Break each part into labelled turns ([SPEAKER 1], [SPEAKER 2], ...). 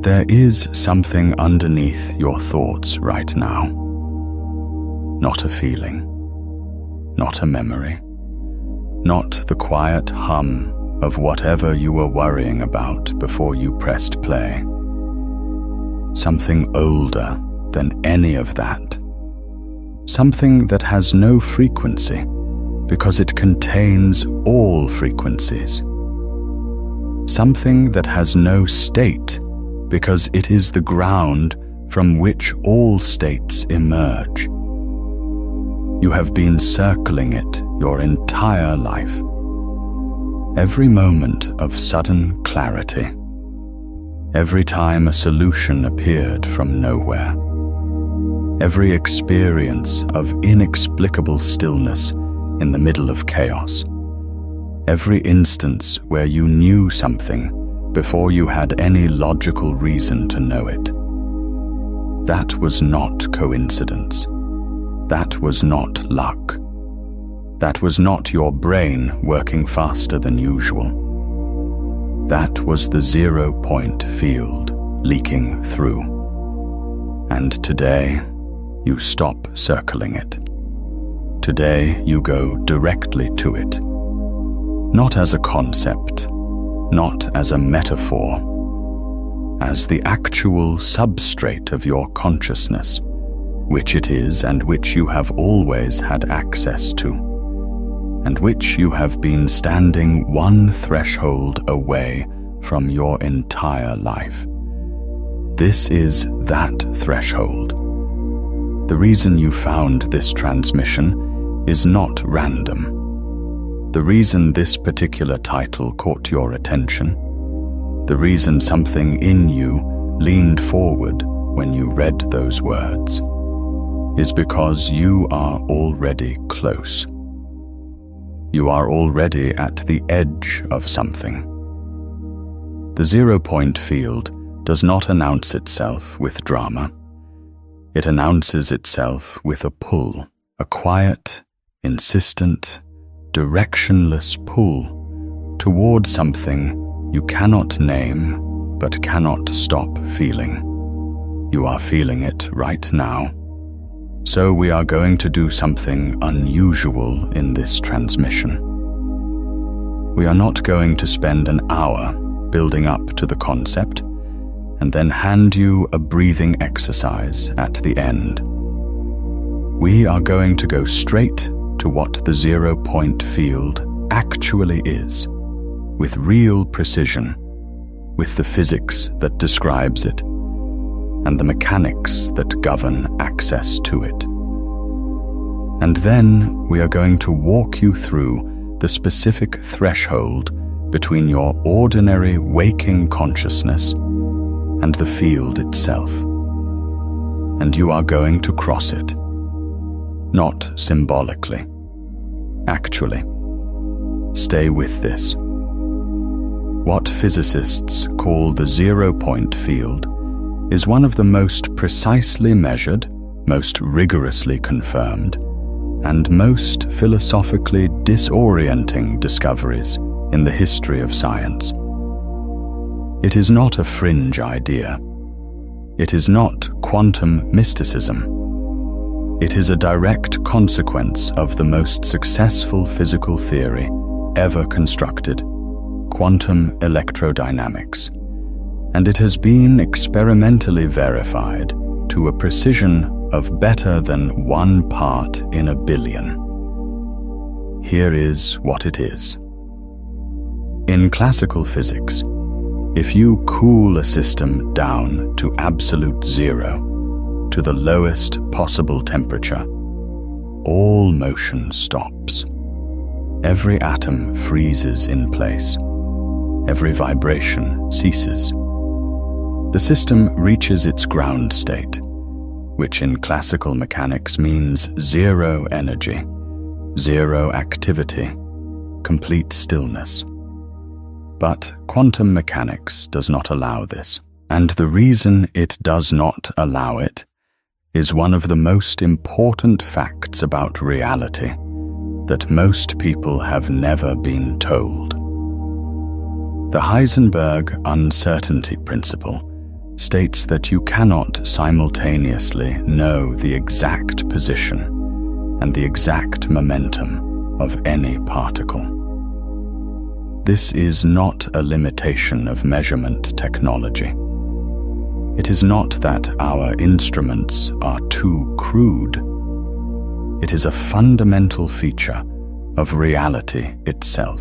[SPEAKER 1] there is something underneath your thoughts right now. Not a feeling, not a memory, not the quiet hum of whatever you were worrying about before you pressed play. Something older than any of that. Something that has no frequency because it contains all frequencies. Something that has no state because it is the ground from which all states emerge. You have been circling it your entire life. Every moment of sudden clarity. Every time a solution appeared from nowhere. Every experience of inexplicable stillness in the middle of chaos. Every instance where you knew something before you had any logical reason to know it. That was not coincidence. That was not luck. That was not your brain working faster than usual. That was the 0-point field leaking through. And today, you stop circling it. Today, you go directly to it. Not as a concept, not as a metaphor, as the actual substrate of your consciousness, which it is and which you have always had access to, and which you have been standing one threshold away from your entire life. This is that threshold. The reason you found this transmission is not random. The reason this particular title caught your attention, the reason something in you leaned forward when you read those words, is because you are already close. You are already at the edge of something. The 0-point field does not announce itself with drama. It announces itself with a pull, a quiet, insistent, directionless pull toward something you cannot name but cannot stop feeling. You are feeling it right now. So we are going to do something unusual in this transmission. We are not going to spend an hour building up to the concept and then hand you a breathing exercise at the end. We are going to go straight to what the 0-point field actually is, with real precision, with the physics that describes it, and the mechanics that govern access to it. And then we are going to walk you through the specific threshold between your ordinary waking consciousness and the field itself. And you are going to cross it. Not symbolically. Actually. Stay with this. What physicists call the 0-point field is one of the most precisely measured, most rigorously confirmed, and most philosophically disorienting discoveries in the history of science. It is not a fringe idea. It is not quantum mysticism. It is a direct consequence of the most successful physical theory ever constructed, quantum electrodynamics, and it has been experimentally verified to a precision of better than 1 part in a billion. Here is what it is. In classical physics, if you cool a system down to absolute zero, to the lowest possible temperature, all motion stops. Every atom freezes in place. Every vibration ceases. The system reaches its ground state, which in classical mechanics means zero energy, zero activity, complete stillness. But quantum mechanics does not allow this, and the reason it does not allow it is one of the most important facts about reality that most people have never been told. The Heisenberg uncertainty principle states that you cannot simultaneously know the exact position and the exact momentum of any particle. This is not a limitation of measurement technology. It is not that our instruments are too crude. It is a fundamental feature of reality itself.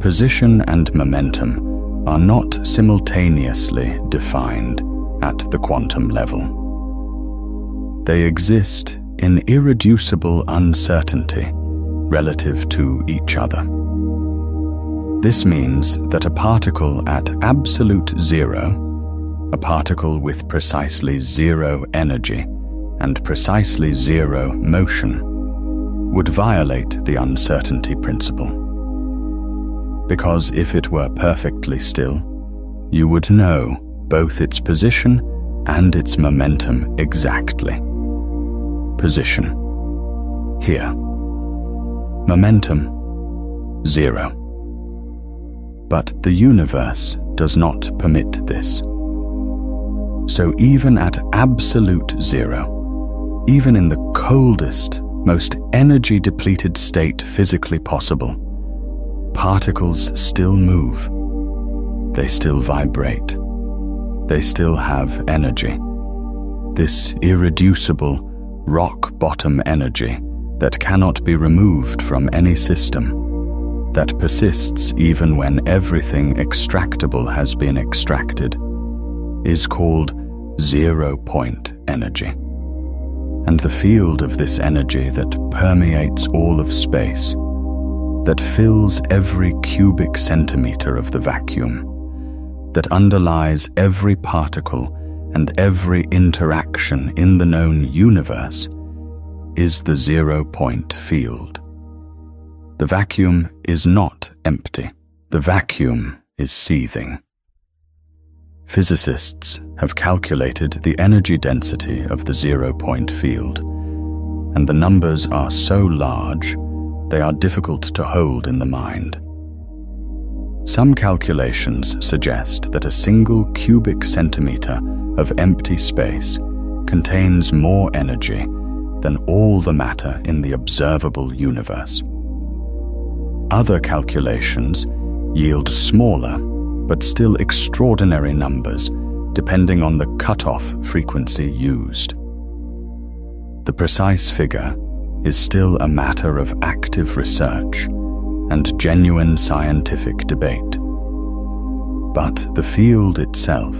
[SPEAKER 1] Position and momentum are not simultaneously defined at the quantum level. They exist in irreducible uncertainty relative to each other. This means that a particle at absolute zero, a particle with precisely zero energy and precisely zero motion, would violate the uncertainty principle. Because if it were perfectly still, you would know both its position and its momentum exactly. Position, here. Momentum, zero. But the universe does not permit this. So even at absolute zero, even in the coldest, most energy-depleted state physically possible, particles still move. They still vibrate. They still have energy. This irreducible, rock-bottom energy that cannot be removed from any system, that persists even when everything extractable has been extracted, is called zero-point energy. And the field of this energy that permeates all of space, that fills every cubic centimeter of the vacuum, that underlies every particle and every interaction in the known universe, is the zero-point field. The vacuum is not empty. The vacuum is seething. Physicists have calculated the energy density of the zero-point field, and the numbers are so large they are difficult to hold in the mind. Some calculations suggest that a single cubic centimeter of empty space contains more energy than all the matter in the observable universe. Other calculations yield smaller but still extraordinary numbers depending on the cutoff frequency used. The precise figure is still a matter of active research and genuine scientific debate. But the field itself,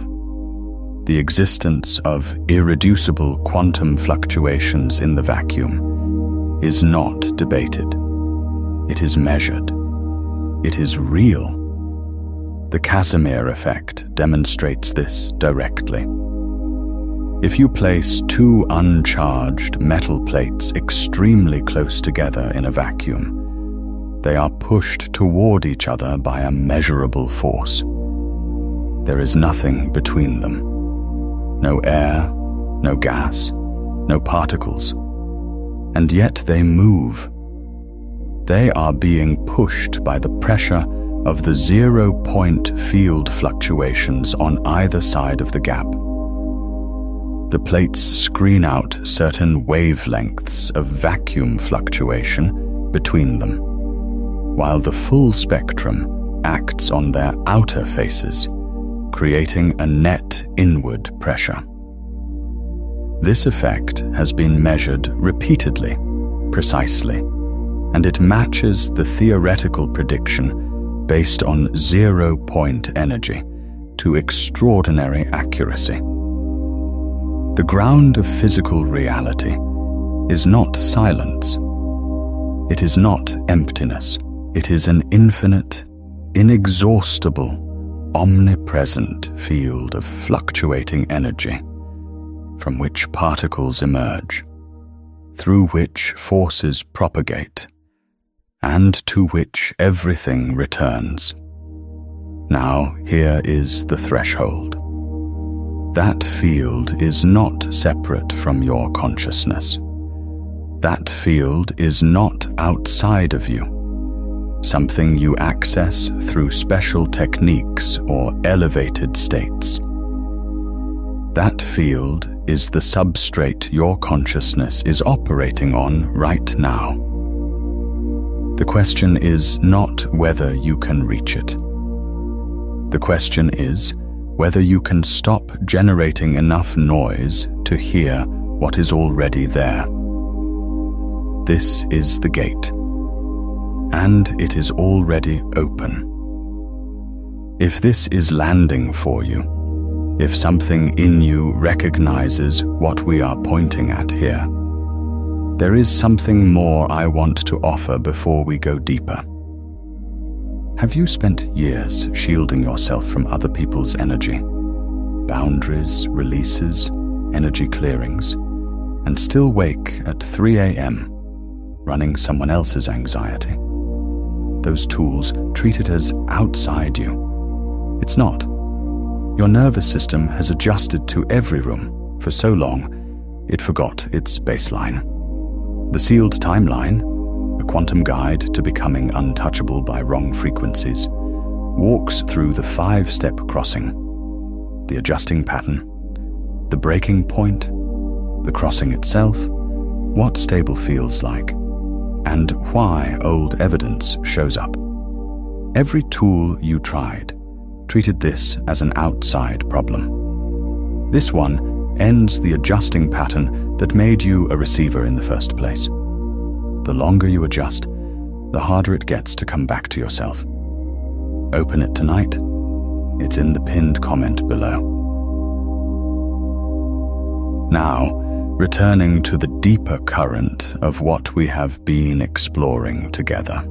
[SPEAKER 1] the existence of irreducible quantum fluctuations in the vacuum, is not debated. It is measured. It is real. The Casimir effect demonstrates this directly. If you place two uncharged metal plates extremely close together in a vacuum, they are pushed toward each other by a measurable force. There is nothing between them. No air, no gas, no particles. And yet they move. They are being pushed by the pressure of the zero-point field fluctuations on either side of the gap. The plates screen out certain wavelengths of vacuum fluctuation between them, while the full spectrum acts on their outer faces, creating a net inward pressure. This effect has been measured repeatedly, precisely, and it matches the theoretical prediction based on zero-point energy to extraordinary accuracy. The ground of physical reality is not silence. It is not emptiness. It is an infinite, inexhaustible, omnipresent field of fluctuating energy from which particles emerge, through which forces propagate, and to which everything returns. Now here is the threshold. That field is not separate from your consciousness. That field is not outside of you, something you access through special techniques or elevated states. That field is the substrate your consciousness is operating on right now. The question is not whether you can reach it. The question is whether you can stop generating enough noise to hear what is already there. This is the gate, and it is already open. If this is landing for you, if something in you recognizes what we are pointing at here, there is something more I want to offer before we go deeper. Have you spent years shielding yourself from other people's energy, boundaries, releases, energy clearings, and still wake at 3 a.m., running someone else's anxiety? Those tools treated as outside you. It's not. Your nervous system has adjusted to every room for so long, it forgot its baseline. The sealed timeline, a quantum guide to becoming untouchable by wrong frequencies, walks through the 5-step crossing: the adjusting pattern, the breaking point, the crossing itself, what stable feels like, and why old evidence shows up. Every tool you tried treated this as an outside problem. This one ends the adjusting pattern that made you a receiver in the first place. The longer you adjust, the harder it gets to come back to yourself. Open it tonight. It's in the pinned comment below. Now, returning to the deeper current of what we have been exploring together.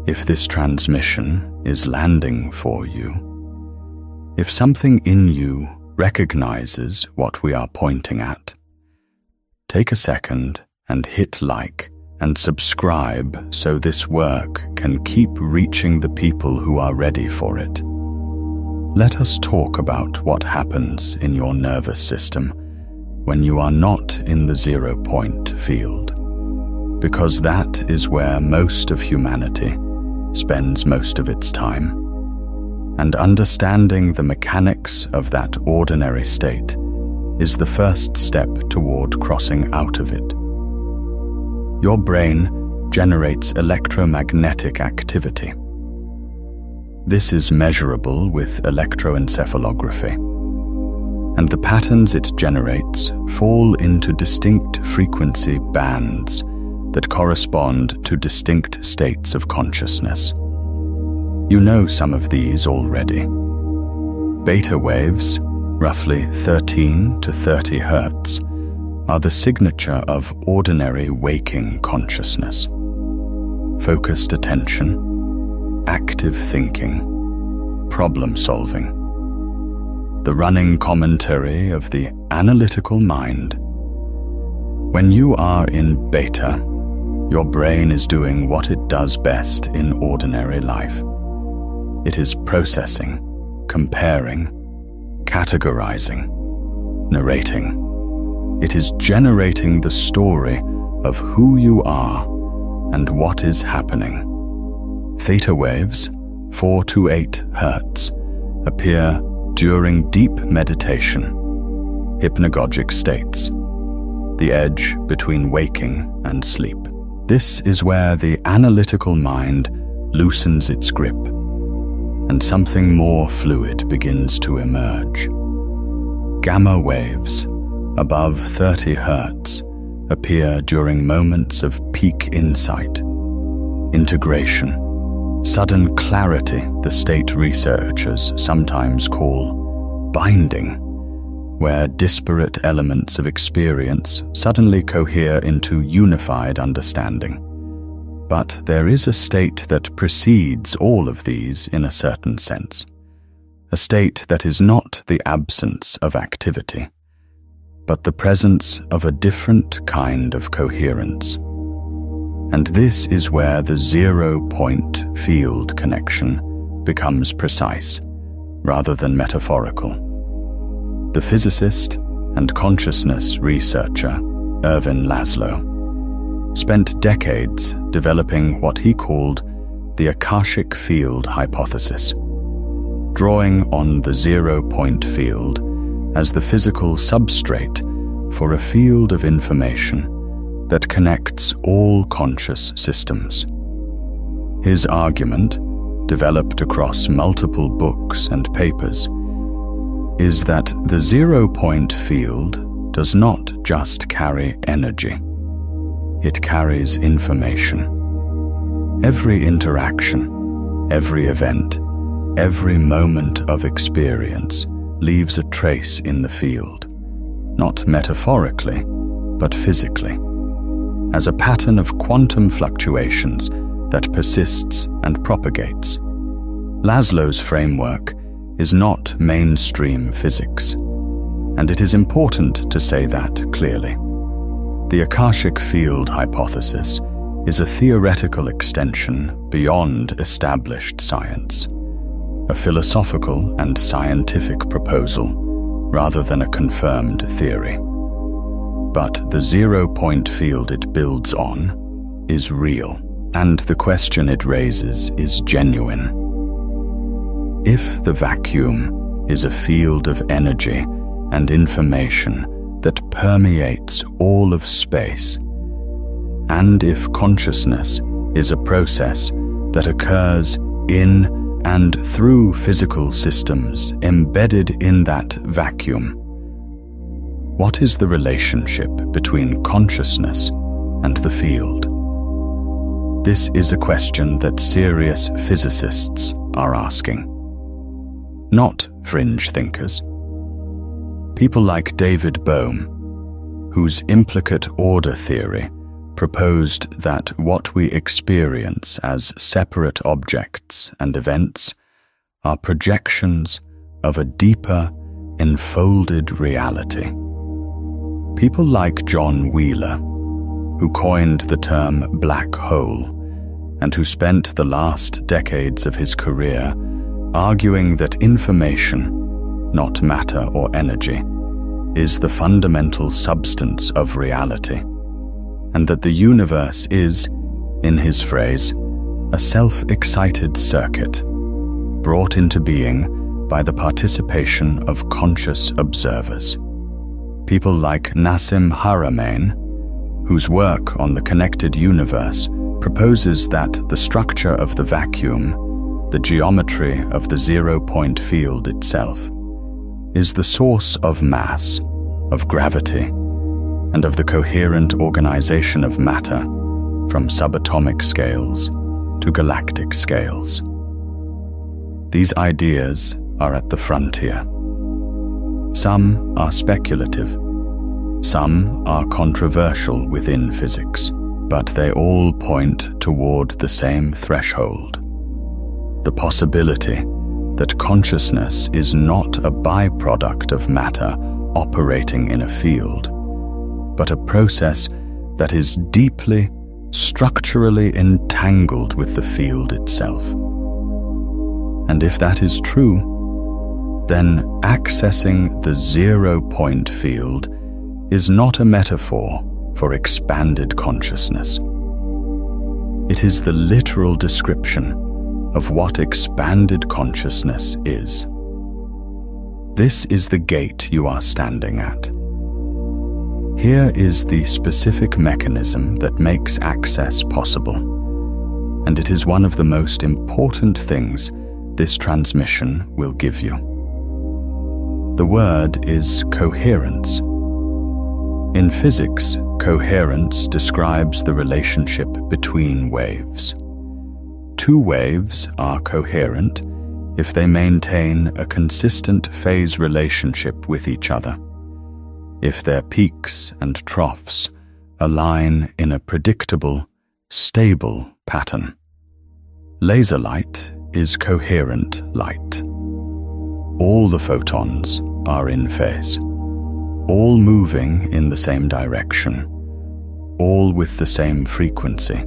[SPEAKER 1] If this transmission is landing for you, if something in you recognizes what we are pointing at, take a second and hit like and subscribe so this work can keep reaching the people who are ready for it. Let us talk about what happens in your nervous system when you are not in the 0 point field, because that is where most of humanity spends most of its time. And understanding the mechanics of that ordinary state is the first step toward crossing out of it. Your brain generates electromagnetic activity. This is measurable with electroencephalography, and the patterns it generates fall into distinct frequency bands that correspond to distinct states of consciousness. You know some of these already. Beta waves, roughly 13 to 30 hertz, are the signature of ordinary waking consciousness. Focused attention, active thinking, problem solving. The running commentary of the analytical mind. When you are in beta, your brain is doing what it does best in ordinary life. It is processing, comparing, categorizing, narrating. It is generating the story of who you are and what is happening. Theta waves, 4 to 8 hertz, appear during deep meditation, hypnagogic states, the edge between waking and sleep. This is where the analytical mind loosens its grip, and something more fluid begins to emerge. Gamma waves, above 30 hertz, appear during moments of peak insight, integration, sudden clarity the state researchers sometimes call binding, where disparate elements of experience suddenly cohere into unified understanding. But there is a state that precedes all of these in a certain sense, a state that is not the absence of activity, but the presence of a different kind of coherence. And this is where the 0 point field connection becomes precise, rather than metaphorical. The physicist and consciousness researcher Ervin Laszlo spent decades developing what he called the Akashic Field hypothesis, drawing on the 0 point field as the physical substrate for a field of information that connects all conscious systems. His argument, developed across multiple books and papers, is that the zero-point field does not just carry energy. It carries information. Every interaction, every event, every moment of experience leaves a trace in the field, not metaphorically, but physically, as a pattern of quantum fluctuations that persists and propagates. Laszlo's framework is not mainstream physics, and it is important to say that clearly. The Akashic field hypothesis is a theoretical extension beyond established science, a philosophical and scientific proposal rather than a confirmed theory. But the zero-point field it builds on is real, and the question it raises is genuine. If the vacuum is a field of energy and information that permeates all of space, and if consciousness is a process that occurs in and through physical systems embedded in that vacuum, what is the relationship between consciousness and the field? This is a question that serious physicists are asking, not fringe thinkers. People like David Bohm, whose implicate order theory proposed that what we experience as separate objects and events are projections of a deeper, enfolded reality. People like John Wheeler, who coined the term black hole, and who spent the last decades of his career arguing that information, not matter or energy, is the fundamental substance of reality, and that the universe is, in his phrase, a self-excited circuit, brought into being by the participation of conscious observers. People like Nassim Haramein, whose work on the connected universe proposes that the structure of the vacuum, the geometry of the zero-point field itself, is the source of mass, of gravity, and of the coherent organization of matter from subatomic scales to galactic scales. These ideas are at the frontier. Some are speculative, some are controversial within physics, but they all point toward the same threshold: the possibility that consciousness is not a byproduct of matter operating in a field, but a process that is deeply, structurally entangled with the field itself. And if that is true, then accessing the zero-point field is not a metaphor for expanded consciousness. It is the literal description of what expanded consciousness is. This is the gate you are standing at. Here is the specific mechanism that makes access possible, and it is one of the most important things this transmission will give you. The word is coherence. In physics, coherence describes the relationship between waves. Two waves are coherent if they maintain a consistent phase relationship with each other, if their peaks and troughs align in a predictable, stable pattern. Laser light is coherent light. All the photons are in phase, all moving in the same direction, all with the same frequency,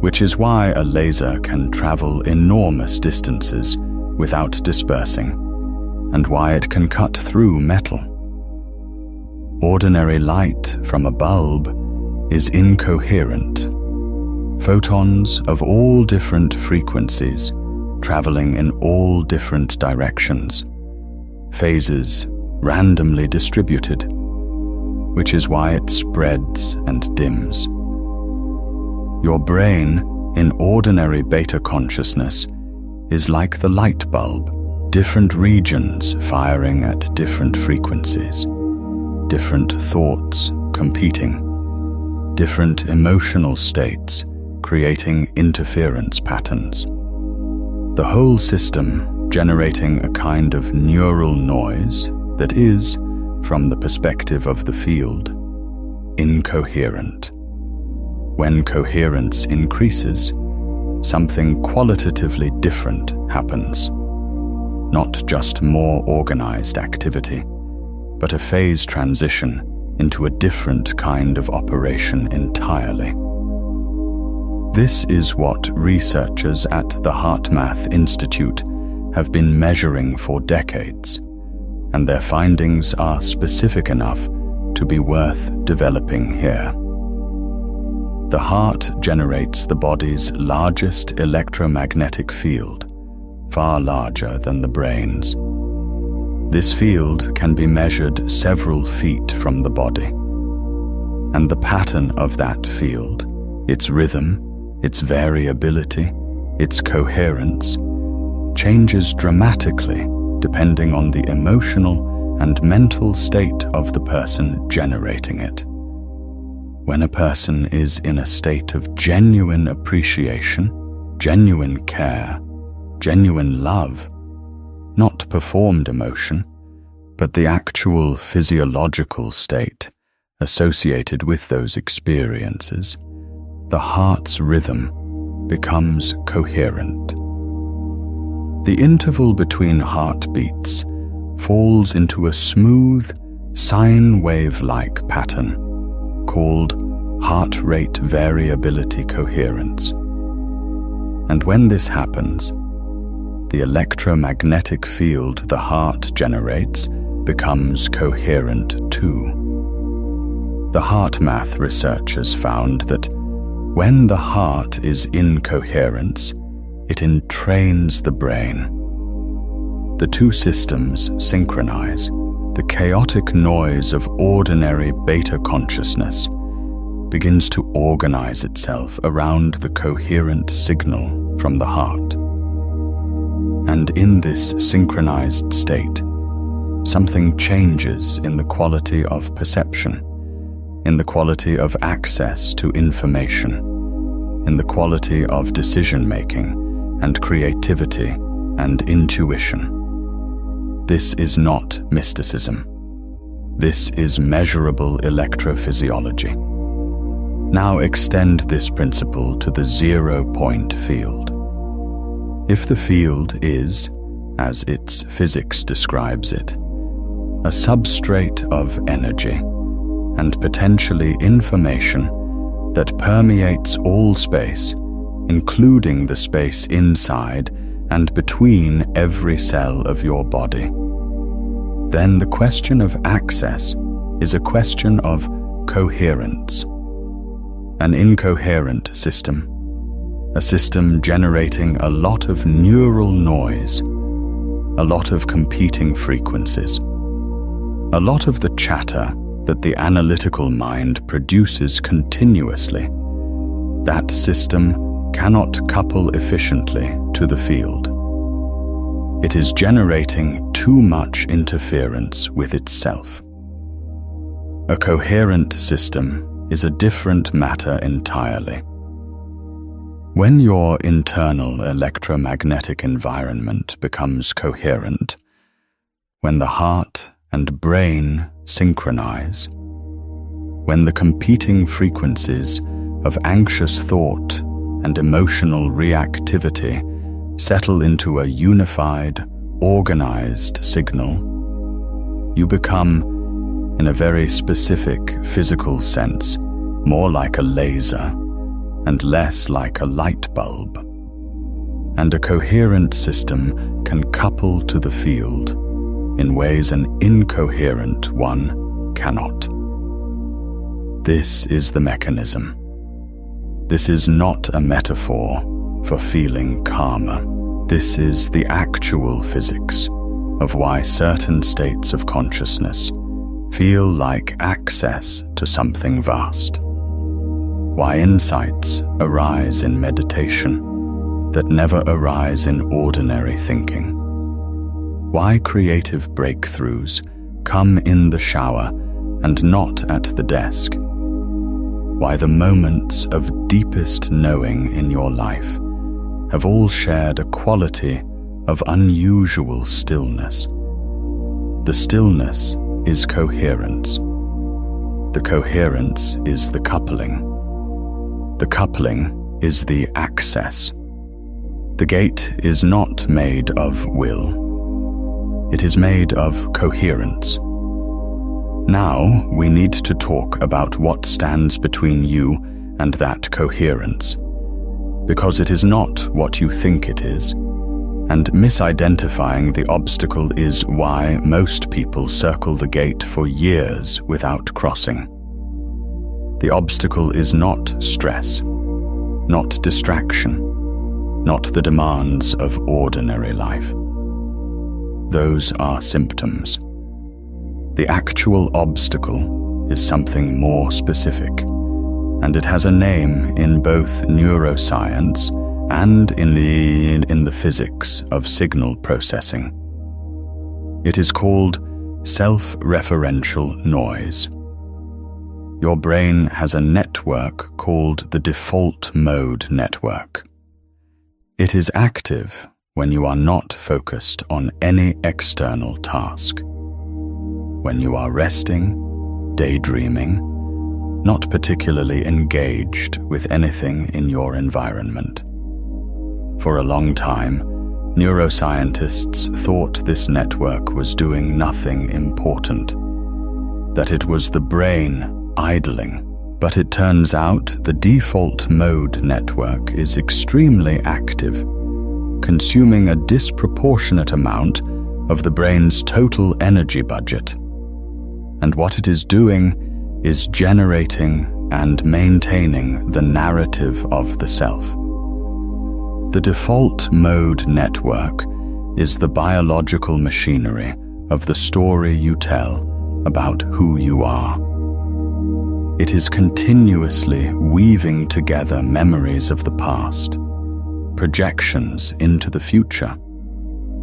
[SPEAKER 1] which is why a laser can travel enormous distances without dispersing, and why it can cut through metal. Ordinary light from a bulb is incoherent. Photons of all different frequencies, traveling in all different directions, phases randomly distributed, which is why it spreads and dims. Your brain, in ordinary beta consciousness, is like the light bulb, different regions firing at different frequencies, different thoughts competing, different emotional states creating interference patterns. The whole system generating a kind of neural noise that is, from the perspective of the field, incoherent. When coherence increases, something qualitatively different happens. Not just more organized activity, but a phase transition into a different kind of operation entirely. This is what researchers at the HeartMath Institute have been measuring for decades, and their findings are specific enough to be worth developing here. The heart generates the body's largest electromagnetic field, far larger than the brain's. This field can be measured several feet from the body, and the pattern of that field, its rhythm, its variability, its coherence, changes dramatically depending on the emotional and mental state of the person generating it. When a person is in a state of genuine appreciation, genuine care, genuine love, not performed emotion, but the actual physiological state associated with those experiences, the heart's rhythm becomes coherent. The interval between heartbeats falls into a smooth, sine wave-like pattern called heart rate variability coherence. And when this happens, the electromagnetic field the heart generates becomes coherent too. The HeartMath researchers found that when the heart is in coherence, it entrains the brain. The two systems synchronize. The chaotic noise of ordinary beta consciousness begins to organize itself around the coherent signal from the heart. And in this synchronized state, something changes in the quality of perception, in the quality of access to information, in the quality of decision-making and creativity and intuition. This is not mysticism. This is measurable electrophysiology. Now extend this principle to the zero-point field. If the field is, as its physics describes it, a substrate of energy and potentially information that permeates all space, including the space inside and between every cell of your body, then the question of access is a question of coherence. An incoherent system, a system generating a lot of neural noise, a lot of competing frequencies, a lot of the chatter that the analytical mind produces continuously. That system cannot couple efficiently to the field. It is generating too much interference with itself. A coherent system is a different matter entirely. When your internal electromagnetic environment becomes coherent, when the heart and brain synchronize, when the competing frequencies of anxious thought and emotional reactivity settle into a unified, organized signal, you become, in a very specific physical sense, more like a laser and less like a light bulb. And a coherent system can couple to the field in ways an incoherent one cannot. This is the mechanism. This is not a metaphor for feeling calmer. This is the actual physics of why certain states of consciousness feel like access to something vast. Why insights arise in meditation that never arise in ordinary thinking. Why creative breakthroughs come in the shower and not at the desk. Why the moments of deepest knowing in your life have all shared a quality of unusual stillness. The stillness is coherence. The coherence is the coupling. The coupling is the access. The gate is not made of will. It is made of coherence. Now we need to talk about what stands between you and that coherence, because it is not what you think it is, and misidentifying the obstacle is why most people circle the gate for years without crossing. The obstacle is not stress, not distraction, not the demands of ordinary life. Those are symptoms. The actual obstacle is something more specific, and it has a name in both neuroscience and in the physics of signal processing. It is called self-referential noise. Your brain has a network called the default mode network. It is active when you are not focused on any external task. When you are resting, daydreaming, not particularly engaged with anything in your environment. For a long time, neuroscientists thought this network was doing nothing important, that it was the brain idling. But it turns out the default mode network is extremely active, consuming a disproportionate amount of the brain's total energy budget. And what it is doing is generating and maintaining the narrative of the self. The default mode network is the biological machinery of the story you tell about who you are. It is continuously weaving together memories of the past, projections into the future,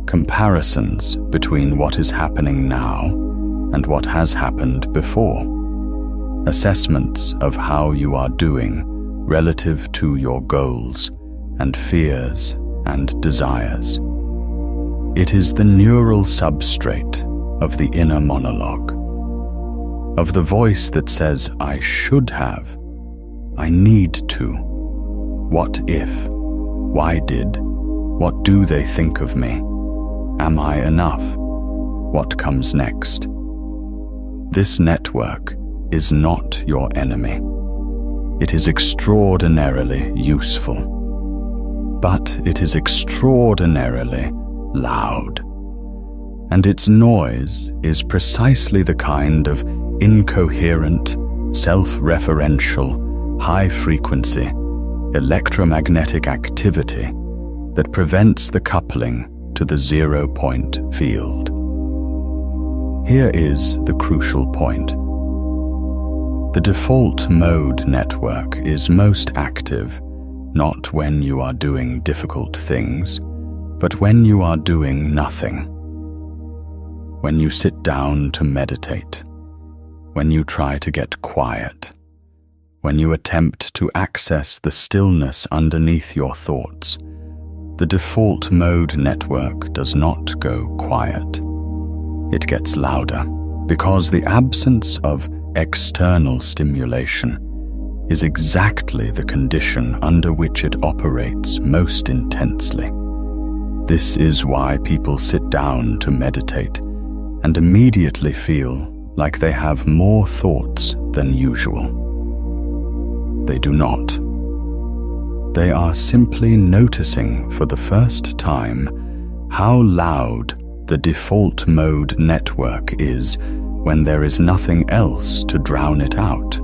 [SPEAKER 1] comparisons between what is happening now and what has happened before, assessments of how you are doing relative to your goals and fears and desires. It is the neural substrate of the inner monologue, of the voice that says, I should have, I need to, what if, why did, what do they think of me, am I enough, what comes next. This network is not your enemy. It is extraordinarily useful. But it is extraordinarily loud. And its noise is precisely the kind of incoherent, self-referential, high-frequency, electromagnetic activity that prevents the coupling to the zero-point field. Here is the crucial point. The default mode network is most active not when you are doing difficult things, but when you are doing nothing. When you sit down to meditate, when you try to get quiet, when you attempt to access the stillness underneath your thoughts, the default mode network does not go quiet. It gets louder because the absence of external stimulation is exactly the condition under which it operates most intensely. This is why people sit down to meditate and immediately feel like they have more thoughts than usual. They do not. They are simply noticing for the first time how loud the default mode network is when there is nothing else to drown it out.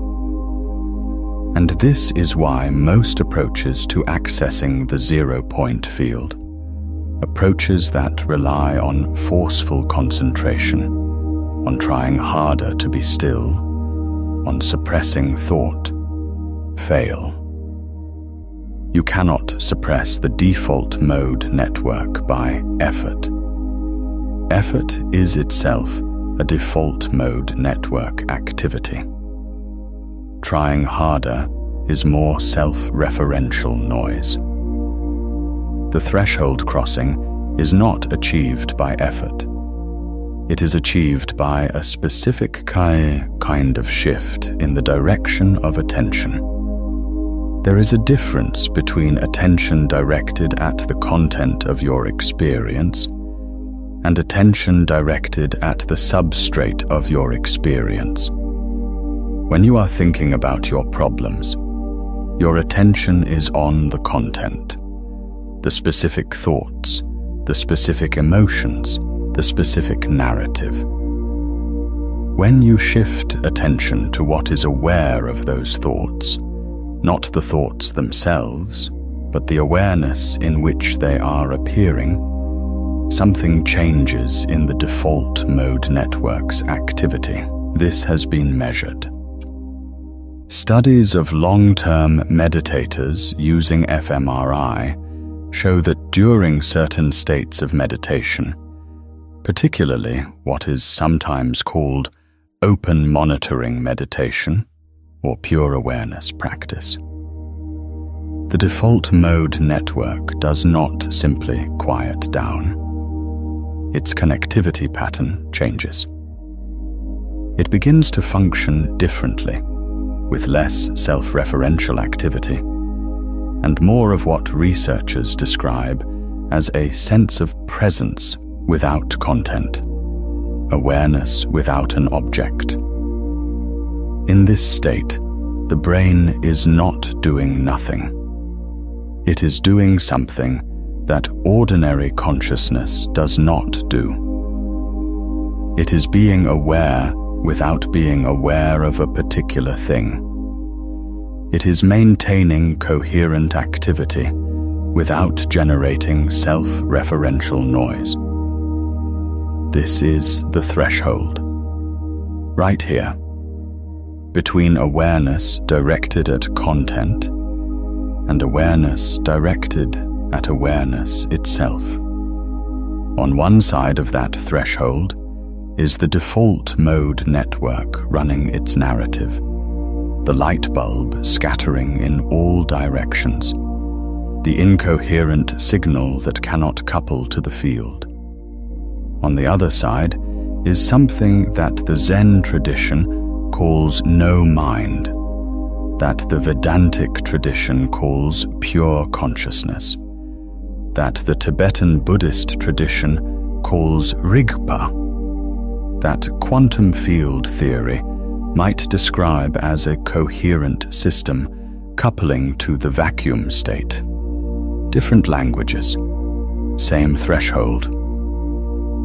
[SPEAKER 1] And this is why most approaches to accessing the zero-point field approaches that rely on forceful concentration, on trying harder to be still, on suppressing thought, fail. You cannot suppress the default mode network by effort. Effort is itself a default mode network activity. Trying harder is more self-referential noise. The threshold crossing is not achieved by effort. It is achieved by a specific kind of shift in the direction of attention. There is a difference between attention directed at the content of your experience and attention directed at the substrate of your experience. When you are thinking about your problems, your attention is on the content, the specific thoughts, the specific emotions, the specific narrative. When you shift attention to what is aware of those thoughts, not the thoughts themselves, but the awareness in which they are appearing, something changes in the default mode network's activity. This has been measured. Studies of long-term meditators using fMRI show that during certain states of meditation, particularly what is sometimes called open monitoring meditation or pure awareness practice, the default mode network does not simply quiet down. Its connectivity pattern changes. It begins to function differently, with less self-referential activity, and more of what researchers describe as a sense of presence without content, awareness without an object. In this state, the brain is not doing nothing. It is doing something that ordinary consciousness does not do. It is being aware without being aware of a particular thing. It is maintaining coherent activity without generating self-referential noise. This is the threshold. Right here, between awareness directed at content and awareness directed at awareness itself. On one side of that threshold is the default mode network running its narrative, the light bulb scattering in all directions, the incoherent signal that cannot couple to the field. On the other side is something that the Zen tradition calls no mind, that the Vedantic tradition calls pure consciousness, that the Tibetan Buddhist tradition calls Rigpa, that quantum field theory might describe as a coherent system coupling to the vacuum state. Different languages, same threshold.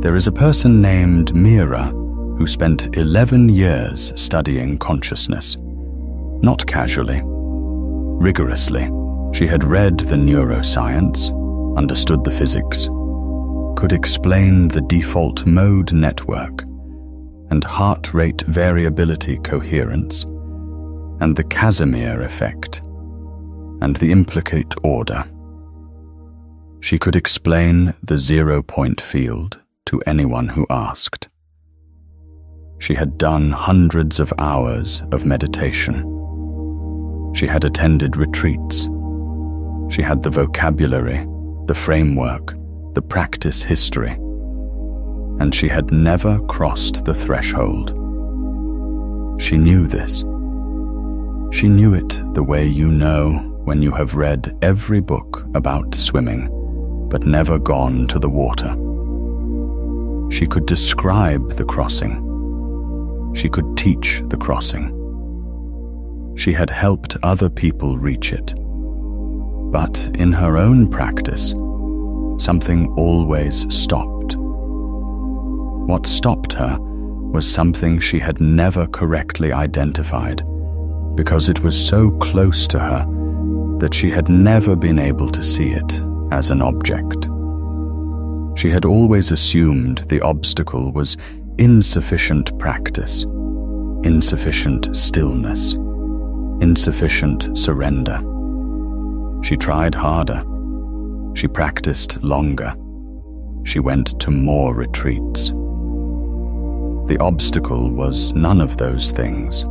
[SPEAKER 1] There is a person named Mira who spent 11 years studying consciousness. Not casually, rigorously. She had read the neuroscience, understood the physics, could explain the default mode network and heart rate variability coherence, and the Casimir effect, and the implicate order. She could explain the zero-point field to anyone who asked. She had done hundreds of hours of meditation. She had attended retreats. She had the vocabulary, the framework, the practice history, and she had never crossed the threshold. She knew this. She knew it the way you know when you have read every book about swimming, but never gone to the water. She could describe the crossing. She could teach the crossing. She had helped other people reach it. But in her own practice, something always stopped. What stopped her was something she had never correctly identified, because it was so close to her that she had never been able to see it as an object. She had always assumed the obstacle was insufficient practice, insufficient stillness, insufficient surrender. She tried harder. She practiced longer. She went to more retreats. The obstacle was none of those things.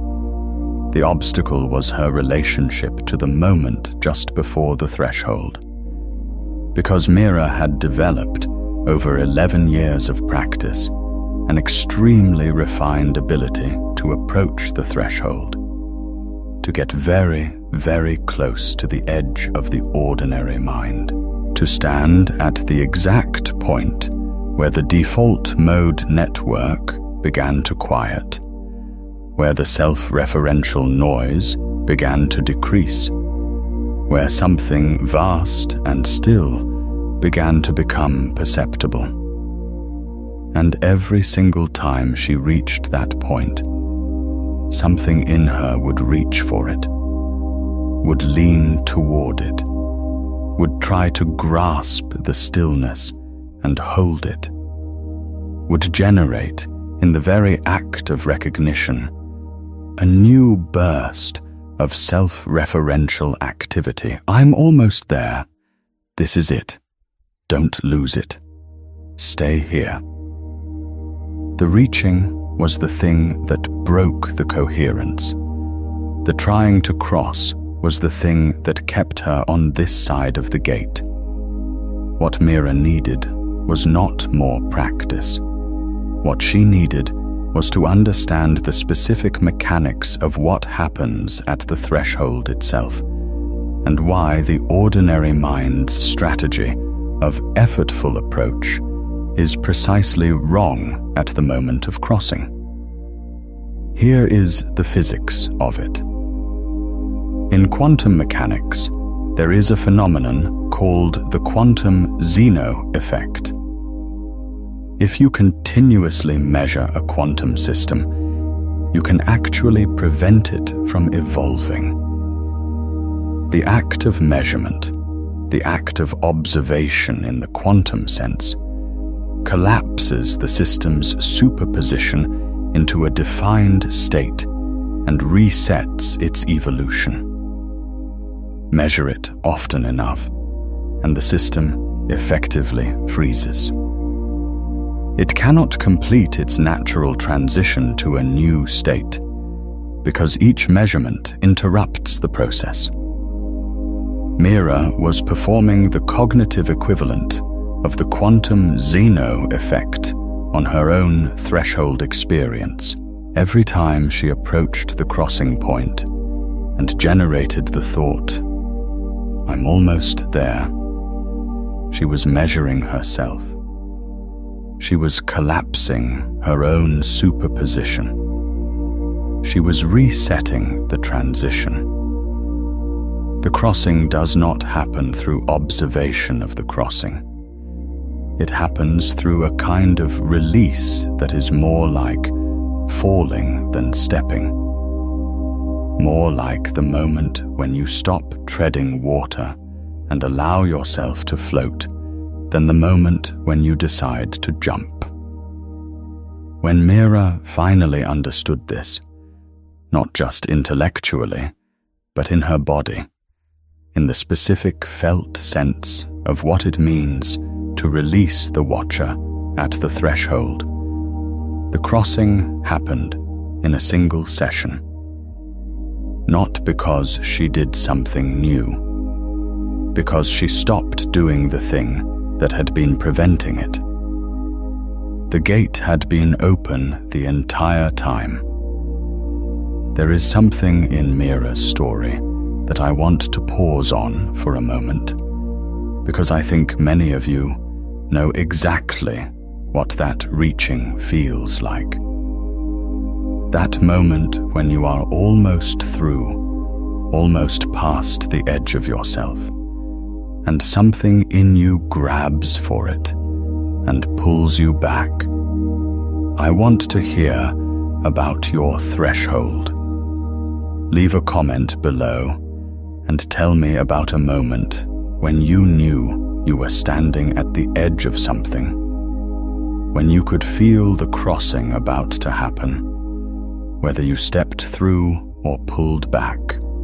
[SPEAKER 1] The obstacle was her relationship to the moment just before the threshold. Because Mira had developed, over 11 years of practice, an extremely refined ability to approach the threshold, to get very, very close to the edge of the ordinary mind, to stand at the exact point where the default mode network began to quiet, where the self-referential noise began to decrease, where something vast and still began to become perceptible. And every single time she reached that point, something in her would reach for it, would lean toward it, would try to grasp the stillness and hold it, would generate, in the very act of recognition, a new burst of self-referential activity. I'm almost there. This is it. Don't lose it. Stay here. The reaching was the thing that broke the coherence. The trying to cross was the thing that kept her on this side of the gate. What Mira needed was not more practice. What she needed was to understand the specific mechanics of what happens at the threshold itself, and why the ordinary mind's strategy of effortful approach is precisely wrong at the moment of crossing. Here is the physics of it. In quantum mechanics, there is a phenomenon called the quantum Zeno effect. If you continuously measure a quantum system, you can actually prevent it from evolving. The act of measurement, the act of observation in the quantum sense, collapses the system's superposition into a defined state and resets its evolution. Measure it often enough, and the system effectively freezes. It cannot complete its natural transition to a new state, because each measurement interrupts the process. Mira was performing the cognitive equivalent of the quantum Zeno effect on her own threshold experience. Every time she approached the crossing point and generated the thought, "I'm almost there," she was measuring herself. She was collapsing her own superposition. She was resetting the transition. The crossing does not happen through observation of the crossing. It happens through a kind of release that is more like falling than stepping. More like the moment when you stop treading water and allow yourself to float than the moment when you decide to jump. When Mira finally understood this, not just intellectually, but in her body, in the specific felt sense of what it means to release the watcher at the threshold, the crossing happened in a single session. Not because she did something new, because she stopped doing the thing that had been preventing it. The gate had been open the entire time. There is something in Mira's story that I want to pause on for a moment, because I think many of you know exactly what that reaching feels like. That moment when you are almost through, almost past the edge of yourself, and something in you grabs for it and pulls you back. I want to hear about your threshold. Leave a comment below and tell me about a moment when you knew you were standing at the edge of something when you could feel the crossing about to happen, whether you stepped through or pulled back.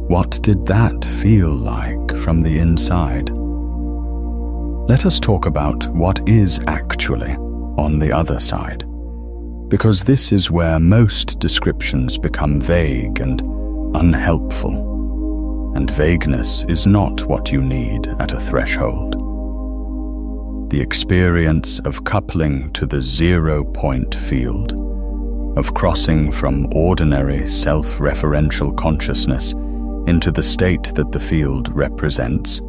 [SPEAKER 1] What did that feel like from the inside? Let us talk about what is actually on the other side, because this is where most descriptions become vague and unhelpful, and vagueness is not what you need at a threshold. The experience of coupling to the 0-point field, of crossing from ordinary self-referential consciousness into the state that the field represents,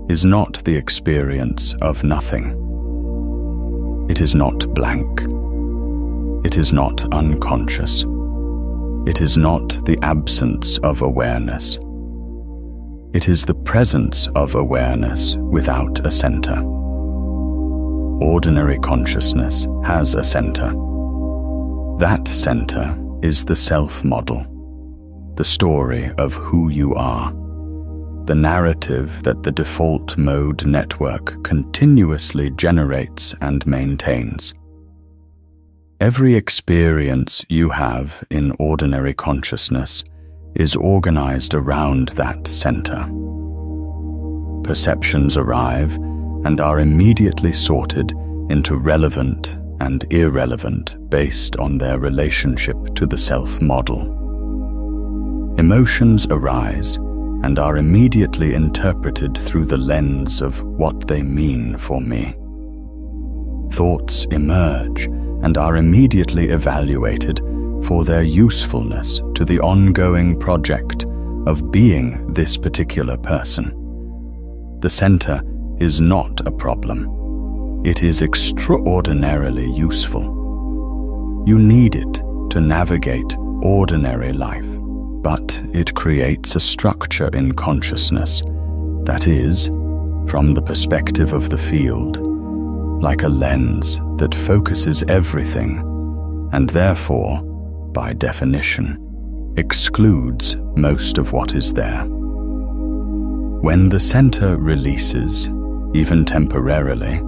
[SPEAKER 1] is not the experience of nothing. It is not blank. It is not unconscious. It is not the absence of awareness. It is the presence of awareness without a center. Ordinary consciousness has a center. That center is the self-model, the story of who you are, the narrative that the default mode network continuously generates and maintains. Every experience you have in ordinary consciousness is organized around that center. Perceptions arrive and are immediately sorted into relevant and irrelevant based on their relationship to the self-model. Emotions arise and are immediately interpreted through the lens of what they mean for me. Thoughts emerge and are immediately evaluated for their usefulness to the ongoing project of being this particular person. The center is not a problem. It is extraordinarily useful. You need it to navigate ordinary life, but it creates a structure in consciousness that is, from the perspective of the field, like a lens that focuses everything and therefore, by definition, excludes most of what is there. When the center releases, even temporarily,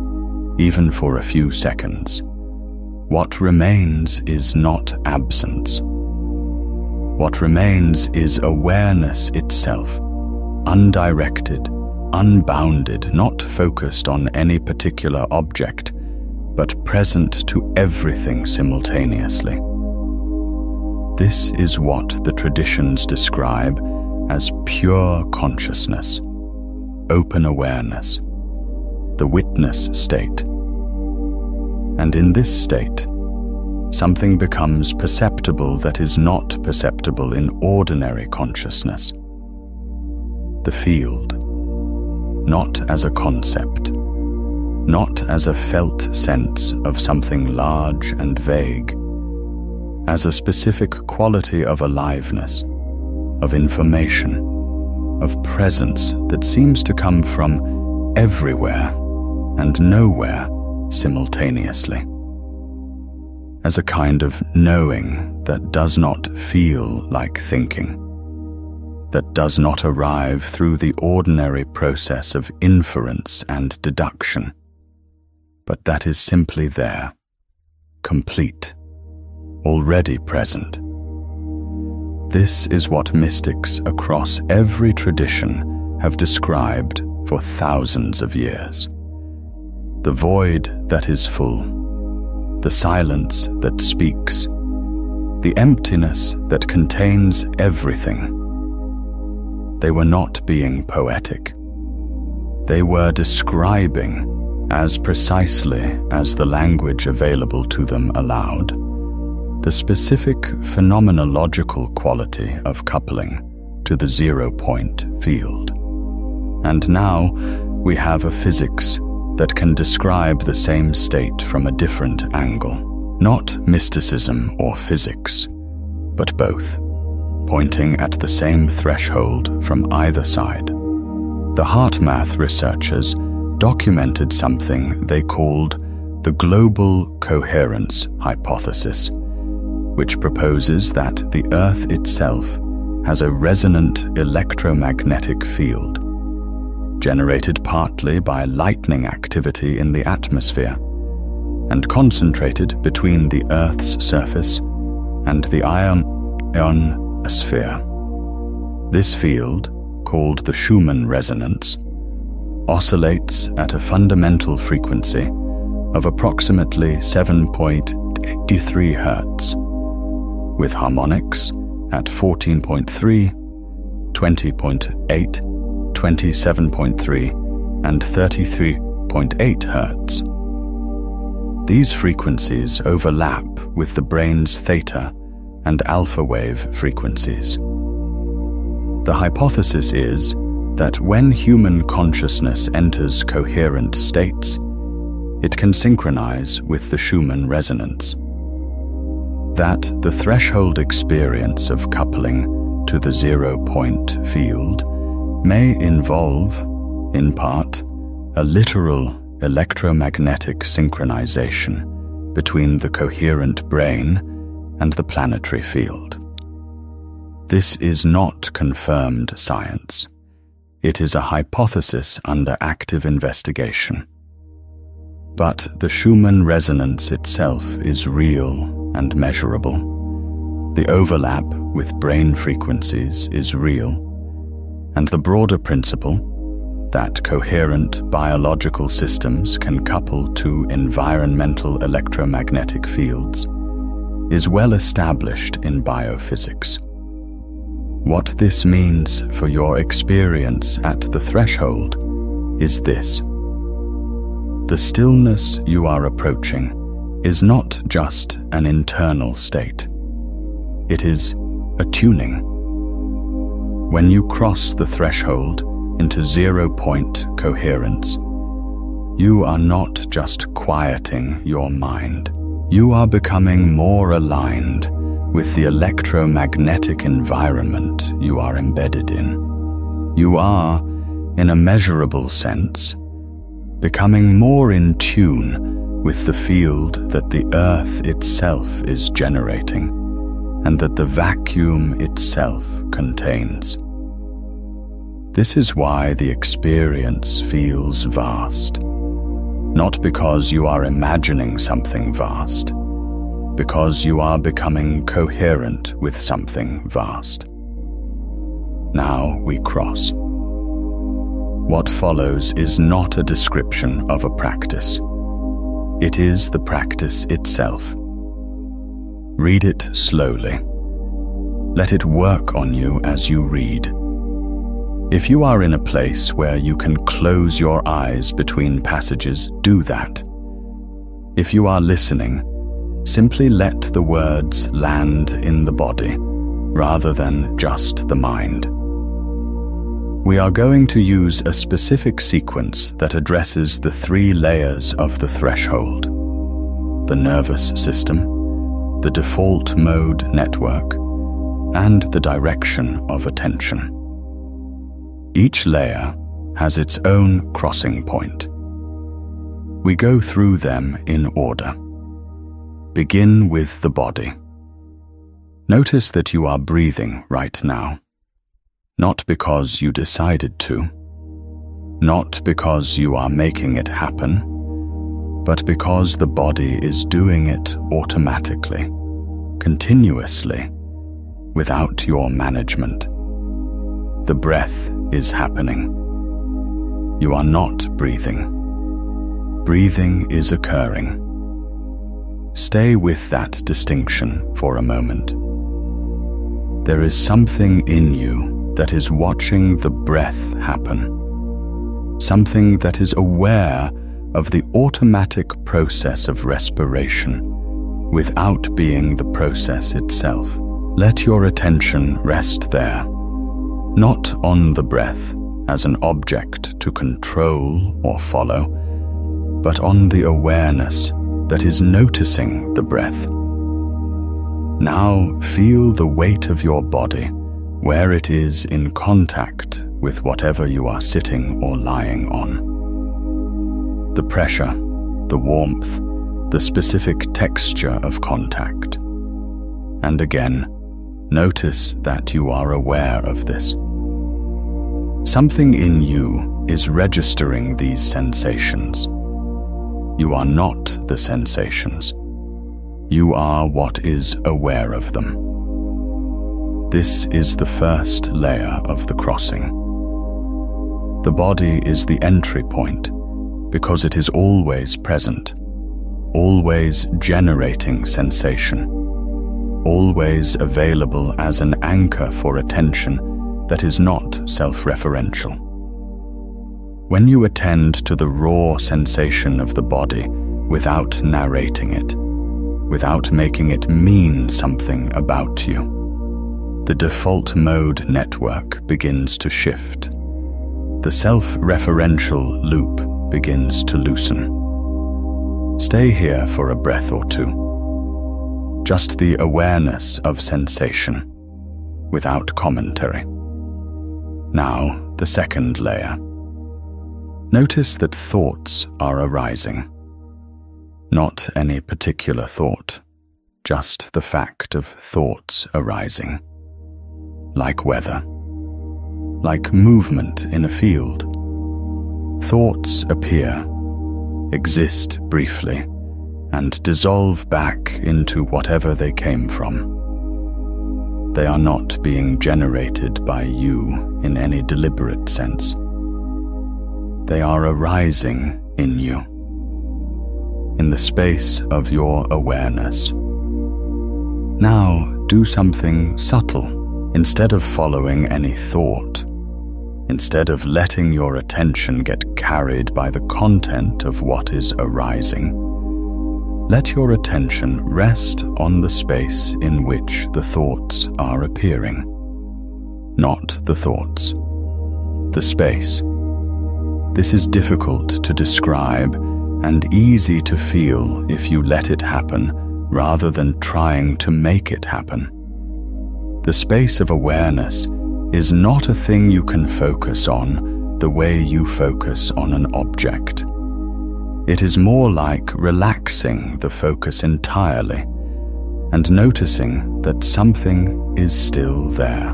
[SPEAKER 1] even for a few seconds, what remains is not absence. What remains is awareness itself, undirected, unbounded, not focused on any particular object, but present to everything simultaneously. This is what the traditions describe as pure consciousness, open awareness, the witness state. And in this state, something becomes perceptible that is not perceptible in ordinary consciousness. The field, not as a concept, not as a felt sense of something large and vague, as a specific quality of aliveness, of information, of presence that seems to come from everywhere and nowhere simultaneously. As a kind of knowing that does not feel like thinking, that does not arrive through the ordinary process of inference and deduction, but that is simply there, complete, already present. This is what mystics across every tradition have described for thousands of years. The void that is full, the silence that speaks, the emptiness that contains everything. They were not being poetic. They were describing, as precisely as the language available to them allowed, the specific phenomenological quality of coupling to the 0-point field. And now we have a physics that can describe the same state from a different angle. Not mysticism or physics, but both, pointing at the same threshold from either side. The HeartMath researchers documented something they called the global coherence hypothesis, which proposes that the Earth itself has a resonant electromagnetic field, generated partly by lightning activity in the atmosphere, and concentrated between the Earth's surface and the ionosphere. This field, called the Schumann resonance, oscillates at a fundamental frequency of approximately 7.83 Hz, with harmonics at 14.3, 20.8, 27.3, and 33.8 Hz. These frequencies overlap with the brain's theta and alpha wave frequencies. The hypothesis is that when human consciousness enters coherent states, it can synchronize with the Schumann resonance. That the threshold experience of coupling to the 0-point field may involve, in part, a literal electromagnetic synchronization between the coherent brain and the planetary field. This is not confirmed science. It is a hypothesis under active investigation. But the Schumann resonance itself is real and measurable. The overlap with brain frequencies is real, and the broader principle that coherent biological systems can couple to environmental electromagnetic fields is well established in biophysics. What this means for your experience at the threshold is this: the stillness you are approaching is not just an internal state. It is a tuning. When you cross the threshold into 0-point coherence, you are not just quieting your mind. You are becoming more aligned with the electromagnetic environment you are embedded in. You are, in a measurable sense, becoming more in tune with the field that the Earth itself is generating and that the vacuum itself contains. This is why the experience feels vast, not because you are imagining something vast, because you are becoming coherent with something vast. Now we cross. What follows is not a description of a practice. It is the practice itself. Read it slowly. Let it work on you as you read. If you are in a place where you can close your eyes between passages, do that. If you are listening, simply let the words land in the body, rather than just the mind. We are going to use a specific sequence that addresses the 3 layers of the threshold: the nervous system, the default mode network, and the direction of attention. Each layer has its own crossing point. We go through them in order. Begin with the body. Notice that you are breathing right now. Not because you decided to, not because you are making it happen, but because the body is doing it automatically, continuously, without your management. The breath is happening. You are not breathing. Breathing is occurring. Stay with that distinction for a moment. There is something in you that is watching the breath happen, something that is aware of the automatic process of respiration without being the process itself. Let your attention rest there, not on the breath as an object to control or follow, but on the awareness that is noticing the breath. Now feel the weight of your body where it is in contact with whatever you are sitting or lying on. The pressure, the warmth, the specific texture of contact. And again, notice that you are aware of this. Something in you is registering these sensations. You are not the sensations. You are what is aware of them. This is the first layer of the crossing. The body is the entry point because it is always present, always generating sensation, always available as an anchor for attention that is not self-referential. When you attend to the raw sensation of the body without narrating it, without making it mean something about you, the default mode network begins to shift. The self-referential loop begins to loosen. Stay here for a breath or two. Just the awareness of sensation, without commentary. Now, the second layer. Notice that thoughts are arising. Not any particular thought, just the fact of thoughts arising. Like weather, like movement in a field. Thoughts appear, exist briefly, and dissolve back into whatever they came from. They are not being generated by you in any deliberate sense. They are arising in you, in the space of your awareness. Now do something subtle. Instead of following any thought, instead of letting your attention get carried by the content of what is arising, let your attention rest on the space in which the thoughts are appearing. Not the thoughts, the space. This is difficult to describe and easy to feel if you let it happen rather than trying to make it happen. The space of awareness is not a thing you can focus on the way you focus on an object. It is more like relaxing the focus entirely and noticing that something is still there.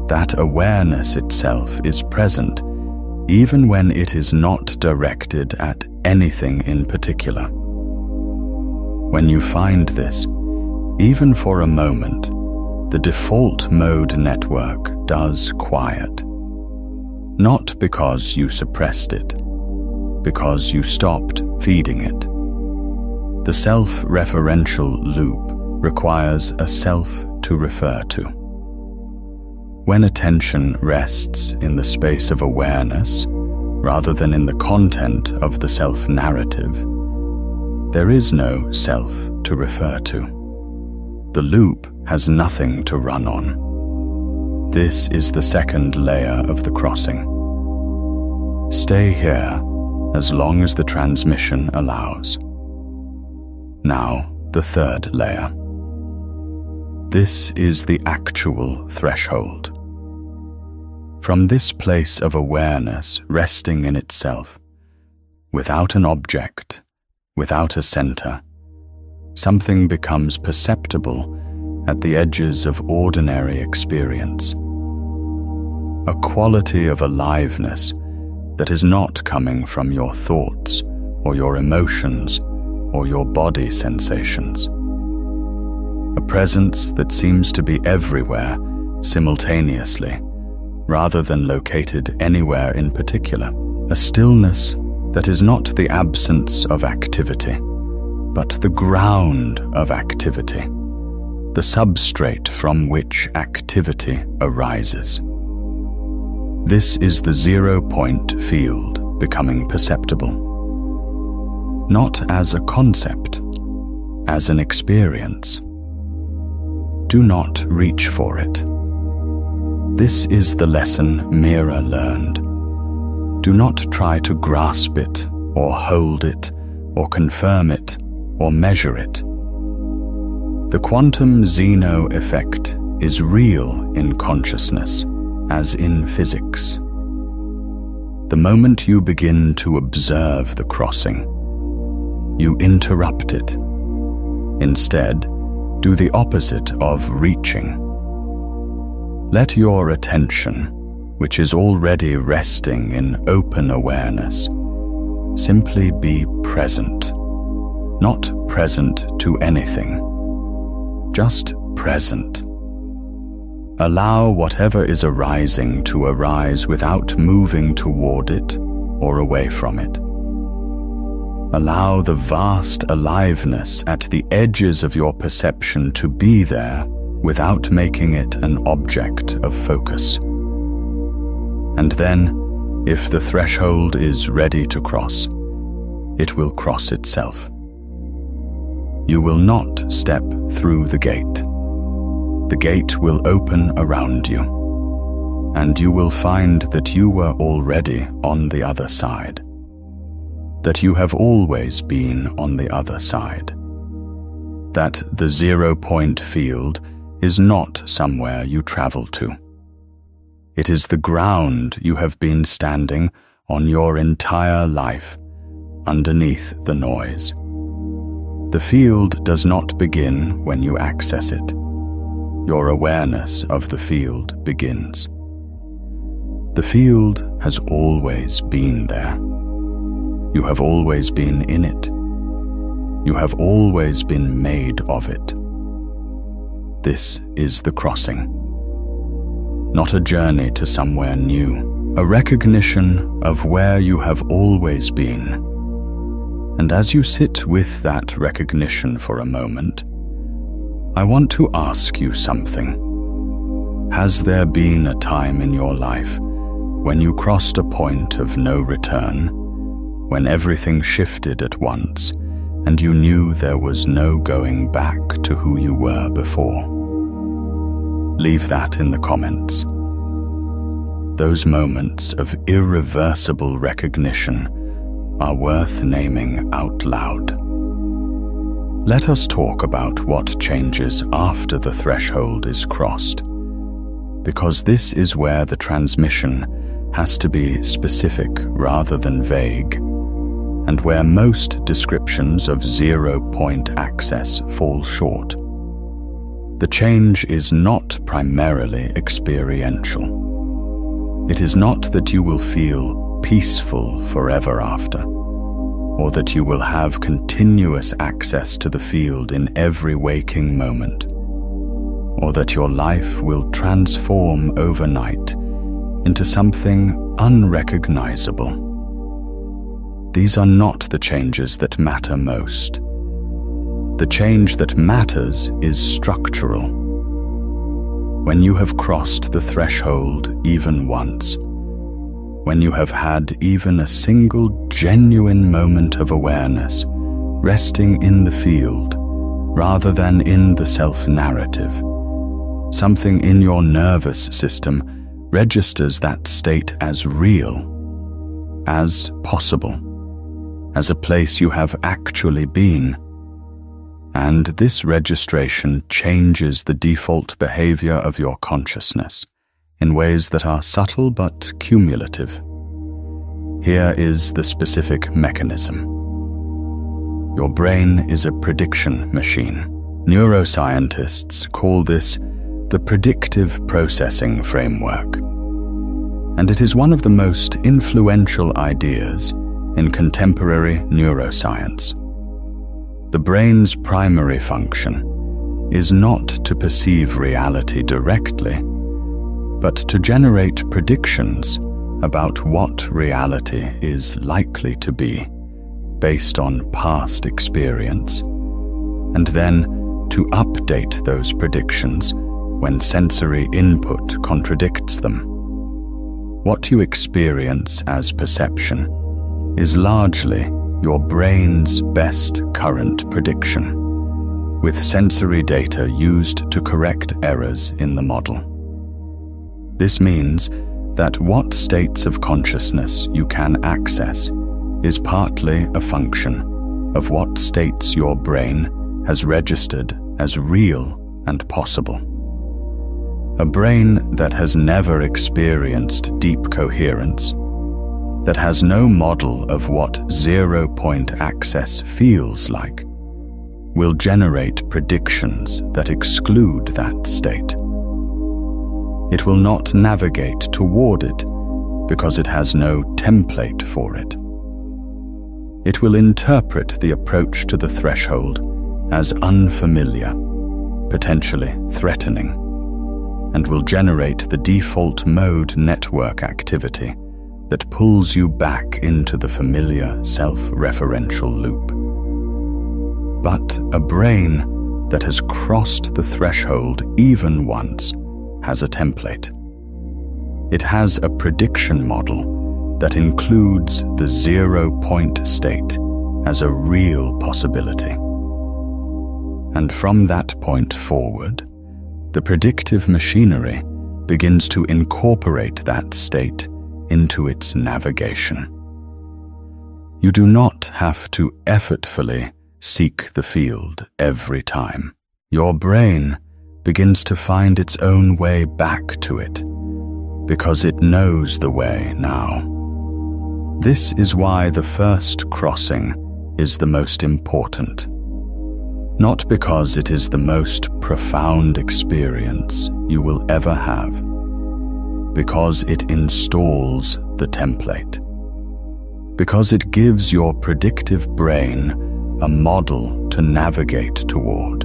[SPEAKER 1] That awareness itself is present even when it is not directed at anything in particular. When you find this, even for a moment, the default mode network does quiet. Not because you suppressed it, because you stopped feeding it. The self-referential loop requires a self to refer to. When attention rests in the space of awareness, rather than in the content of the self-narrative, there is no self to refer to. The loop has nothing to run on. This is the second layer of the crossing. Stay here as long as the transmission allows. Now, the third layer. This is the actual threshold. From this place of awareness resting in itself, without an object, without a center, something becomes perceptible at the edges of ordinary experience. A quality of aliveness that is not coming from your thoughts or your emotions or your body sensations. A presence that seems to be everywhere simultaneously, rather than located anywhere in particular. A stillness that is not the absence of activity, but the ground of activity, the substrate from which activity arises. This is the zero-point field becoming perceptible. Not as a concept, as an experience. Do not reach for it. This is the lesson Mira learned. Do not try to grasp it, or hold it, or confirm it, or measure it. The quantum Zeno effect is real in consciousness, as in physics. The moment you begin to observe the crossing, you interrupt it. Instead, do the opposite of reaching. Let your attention, which is already resting in open awareness, simply be present. Not present to anything, just present. Allow whatever is arising to arise without moving toward it or away from it. Allow the vast aliveness at the edges of your perception to be there without making it an object of focus. And then, if the threshold is ready to cross, it will cross itself. You will not step through the gate. The gate will open around you, and you will find that you were already on the other side, that you have always been on the other side, that the 0-point field is not somewhere you travel to. It is the ground you have been standing on your entire life, underneath the noise. The field does not begin when you access it. Your awareness of the field begins. The field has always been there. You have always been in it. You have always been made of it. This is the crossing. Not a journey to somewhere new, a recognition of where you have always been. And as you sit with that recognition for a moment, I want to ask you something. Has there been a time in your life when you crossed a point of no return, when everything shifted at once, and you knew there was no going back to who you were before? Leave that in the comments. Those moments of irreversible recognition are worth naming out loud. Let us talk about what changes after the threshold is crossed, because this is where the transmission has to be specific rather than vague, and where most descriptions of 0-point access fall short. The change is not primarily experiential. It is not that you will feel peaceful forever after, or that you will have continuous access to the field in every waking moment, or that your life will transform overnight into something unrecognizable. These are not the changes that matter most. The change that matters is structural. When you have crossed the threshold even once, when you have had even a single genuine moment of awareness resting in the field rather than in the self-narrative, something in your nervous system registers that state as real, as possible, as a place you have actually been. And this registration changes the default behavior of your consciousness in ways that are subtle but cumulative. Here is the specific mechanism. Your brain is a prediction machine. Neuroscientists call this the predictive processing framework, and it is one of the most influential ideas in contemporary neuroscience. The brain's primary function is not to perceive reality directly, but to generate predictions about what reality is likely to be based on past experience, and then to update those predictions when sensory input contradicts them. What you experience as perception is largely your brain's best current prediction, with sensory data used to correct errors in the model. This means that what states of consciousness you can access is partly a function of what states your brain has registered as real and possible. A brain that has never experienced deep coherence, that has no model of what 0-point access feels like, will generate predictions that exclude that state. It will not navigate toward it because it has no template for it. It will interpret the approach to the threshold as unfamiliar, potentially threatening, and will generate the default mode network activity that pulls you back into the familiar self-referential loop. But a brain that has crossed the threshold even once has a template. It has a prediction model that includes the 0-point state as a real possibility. And from that point forward, the predictive machinery begins to incorporate that state into its navigation. You do not have to effortfully seek the field every time. Your brain begins to find its own way back to it, because it knows the way now. This is why the first crossing is the most important. Not because it is the most profound experience you will ever have, because it installs the template, because it gives your predictive brain a model to navigate toward.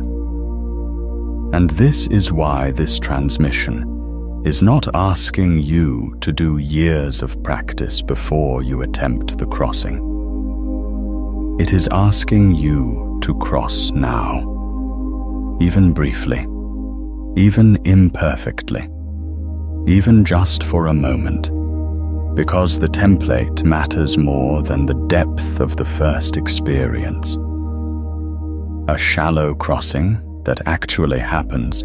[SPEAKER 1] And this is why this transmission is not asking you to do years of practice before you attempt the crossing. It is asking you to cross now, even briefly, even imperfectly, even just for a moment, because the template matters more than the depth of the first experience. A shallow crossing that actually happens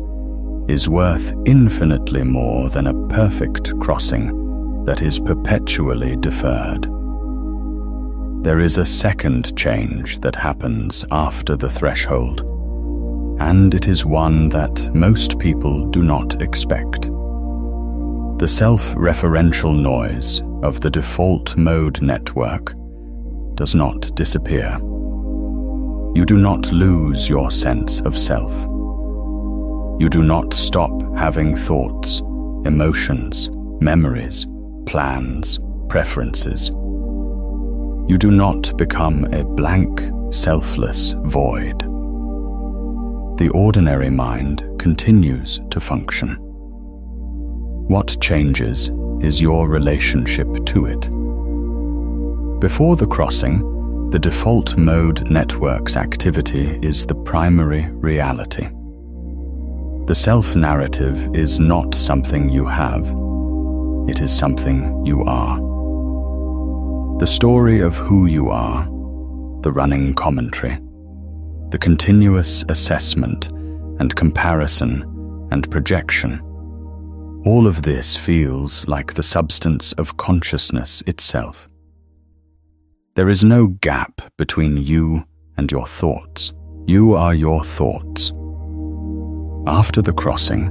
[SPEAKER 1] is worth infinitely more than a perfect crossing that is perpetually deferred. There is a second change that happens after the threshold, and it is one that most people do not expect. The self-referential noise of the default mode network does not disappear. You do not lose your sense of self. You do not stop having thoughts, emotions, memories, plans, preferences. You do not become a blank, selfless void. The ordinary mind continues to function. What changes is your relationship to it. Before the crossing, the default mode network's activity is the primary reality. The self-narrative is not something you have, it is something you are. The story of who you are, the running commentary, the continuous assessment and comparison and projection, all of this feels like the substance of consciousness itself. There is no gap between you and your thoughts. You are your thoughts. After the crossing,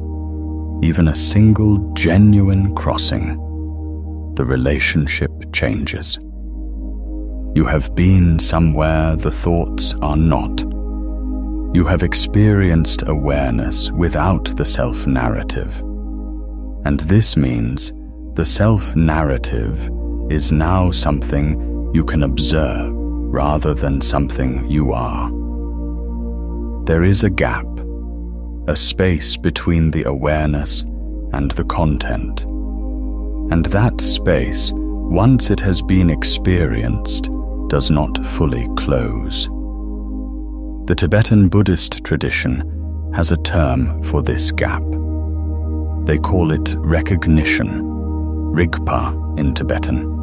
[SPEAKER 1] even a single genuine crossing, the relationship changes. You have been somewhere the thoughts are not. You have experienced awareness without the self-narrative. And this means the self-narrative is now something you can observe rather than something you are. There is a gap, a space between the awareness and the content. And that space, once it has been experienced, does not fully close. The Tibetan Buddhist tradition has a term for this gap. They call it recognition, rigpa in Tibetan.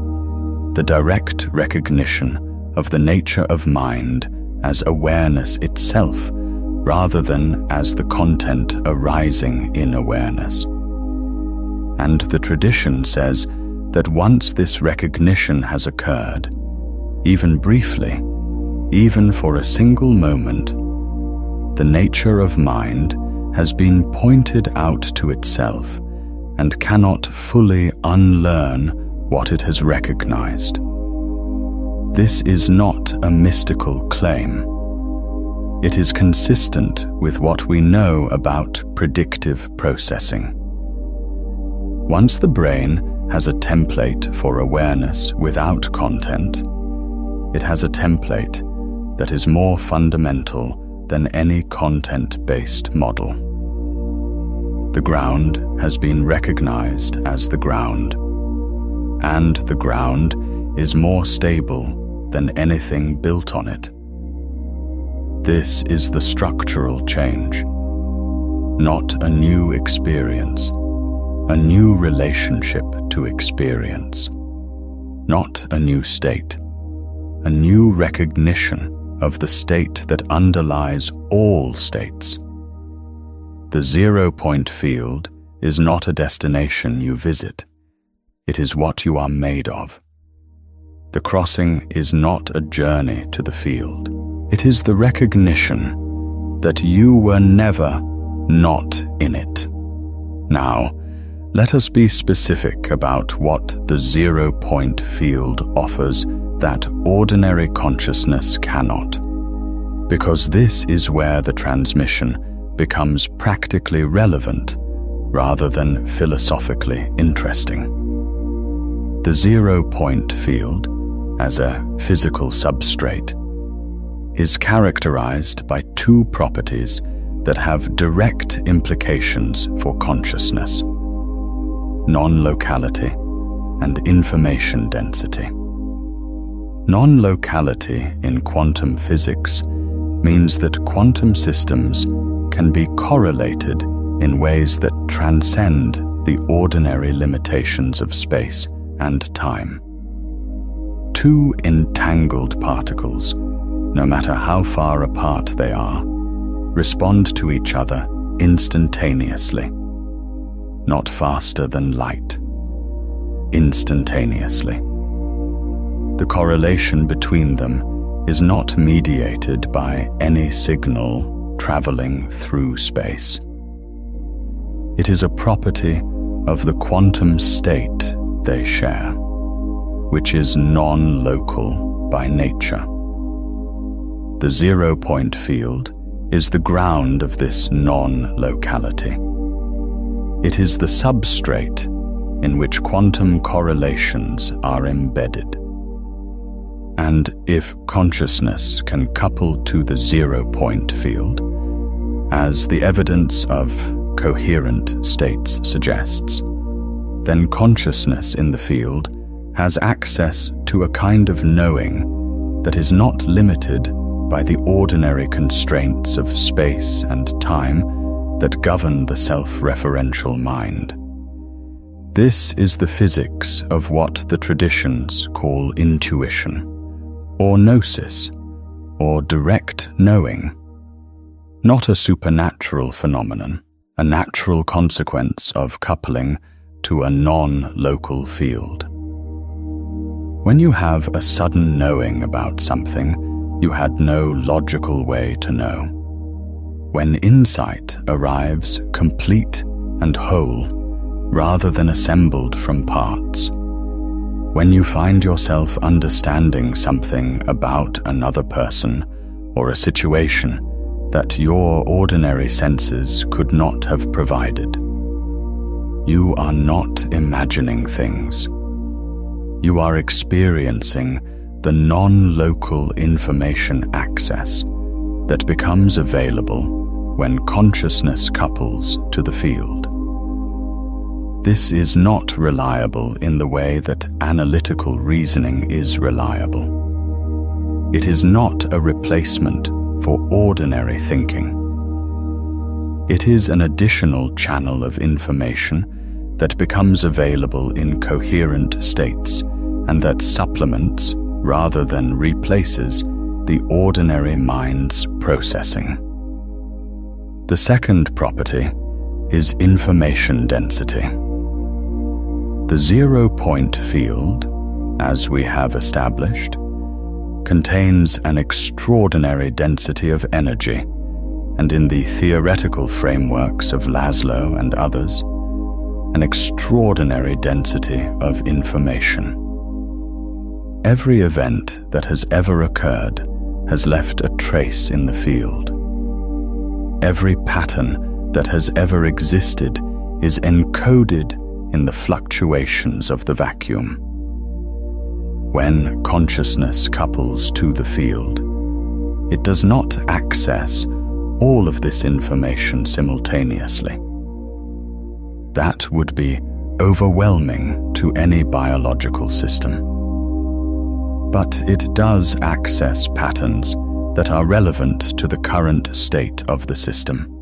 [SPEAKER 1] The direct recognition of the nature of mind as awareness itself, rather than as the content arising in awareness. And the tradition says that once this recognition has occurred, even briefly, even for a single moment, the nature of mind has been pointed out to itself and cannot fully unlearn what it has recognized. This is not a mystical claim. It is consistent with what we know about predictive processing. Once the brain has a template for awareness without content, It has a template that is more fundamental than any content-based model. The ground has been recognized as the ground, and the ground is more stable than anything built on it. This is the structural change, not a new experience, a new relationship to experience, not a new state, a new recognition of the state that underlies all states. The 0-point field is not a destination you visit. It is what you are made of. The crossing is not a journey to the field. It is the recognition that you were never not in it. Now, let us be specific about what the 0-point field offers that ordinary consciousness cannot, because this is where the transmission becomes practically relevant rather than philosophically interesting. The 0-point field, as a physical substrate, is characterized by two properties that have direct implications for consciousness: non-locality and information density. Non-locality in quantum physics means that quantum systems can be correlated in ways that transcend the ordinary limitations of space and time. Two entangled particles, no matter how far apart they are, respond to each other instantaneously, not faster than light, instantaneously. The correlation between them is not mediated by any signal traveling through space. It is a property of the quantum state they share, which is non-local by nature. The 0-point field is the ground of this non-locality. It is the substrate in which quantum correlations are embedded. And if consciousness can couple to the 0-point field, as the evidence of coherent states suggests, then consciousness in the field has access to a kind of knowing that is not limited by the ordinary constraints of space and time that govern the self-referential mind. This is the physics of what the traditions call intuition, or gnosis, or direct knowing, not a supernatural phenomenon, a natural consequence of coupling to a non-local field. When you have a sudden knowing about something you had no logical way to know, when insight arrives complete and whole rather than assembled from parts, when you find yourself understanding something about another person or a situation that your ordinary senses could not have provided, you are not imagining things. You are experiencing the non-local information access that becomes available when consciousness couples to the field. This is not reliable in the way that analytical reasoning is reliable. It is not a replacement for ordinary thinking. It is an additional channel of information that becomes available in coherent states and that supplements rather than replaces the ordinary mind's processing. The second property is information density. The 0-point field, as we have established, contains an extraordinary density of energy, and in the theoretical frameworks of Laszlo and others, an extraordinary density of information. Every event that has ever occurred has left a trace in the field. Every pattern that has ever existed is encoded in the fluctuations of the vacuum. when consciousness couples to the field, it does not access all of this information simultaneously. That would be overwhelming to any biological system. But it does access patterns that are relevant to the current state of the system,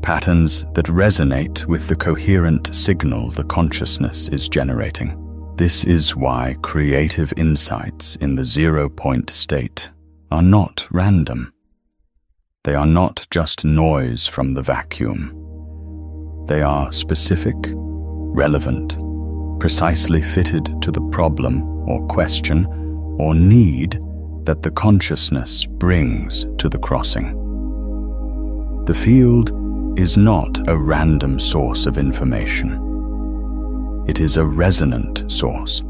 [SPEAKER 1] patterns that resonate with the coherent signal the consciousness is generating. This is why creative insights in the zero-point state are not random. They are not just noise from the vacuum. They are specific, relevant, precisely fitted to the problem or question or need that the consciousness brings to the crossing. The field is not a random source of information. It is a resonant source.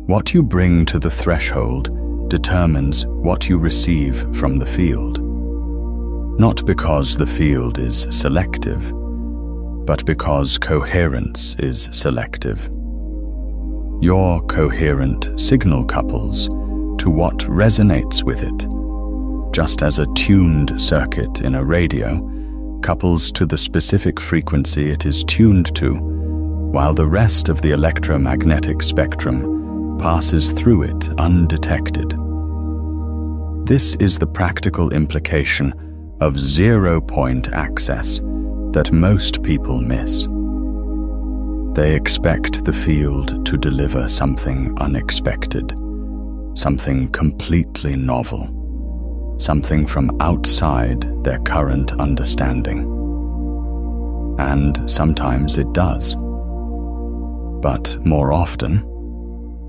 [SPEAKER 1] What you bring to the threshold determines what you receive from the field, not because the field is selective, but because coherence is selective. Your coherent signal couples to what resonates with it, just as a tuned circuit in a radio couples to the specific frequency it is tuned to, while the rest of the electromagnetic spectrum passes through it undetected. This is the practical implication of zero-point access that most people miss. They expect the field to deliver something unexpected, something completely novel, something from outside their current understanding. And sometimes it does. But more often,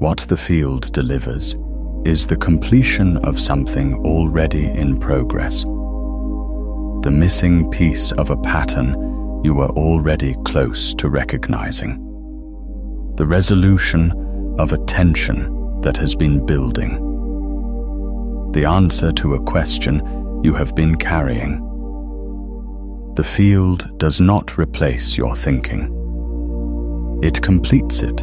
[SPEAKER 1] what the field delivers is the completion of something already in progress, the missing piece of a pattern you were already close to recognizing, the resolution of a tension that has been building, the answer to a question you have been carrying. The field does not replace your thinking. It completes it.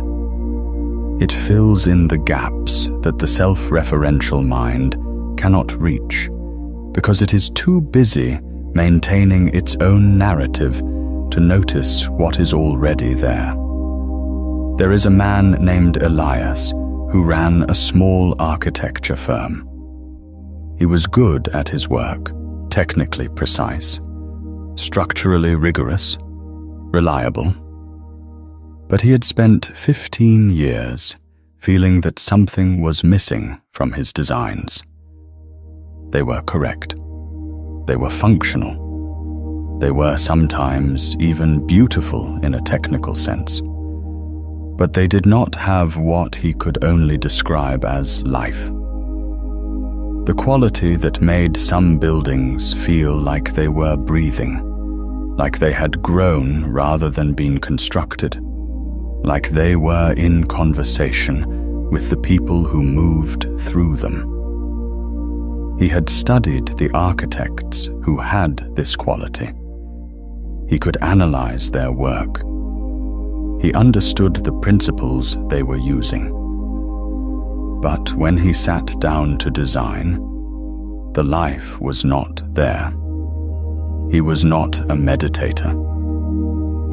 [SPEAKER 1] It fills in the gaps that the self-referential mind cannot reach because it is too busy maintaining its own narrative to notice what is already there. There is a man named Elias who ran a small architecture firm. He was good at his work, technically precise, structurally rigorous, reliable. But he had spent 15 years feeling that something was missing from his designs. They were correct. They were functional. They were sometimes even beautiful in a technical sense. But they did not have what he could only describe as life. The quality that made some buildings feel like they were breathing, like they had grown rather than been constructed, like they were in conversation with the people who moved through them. He had studied the architects who had this quality. He could analyze their work. He understood the principles they were using. But when he sat down to design, the life was not there. He was not a meditator.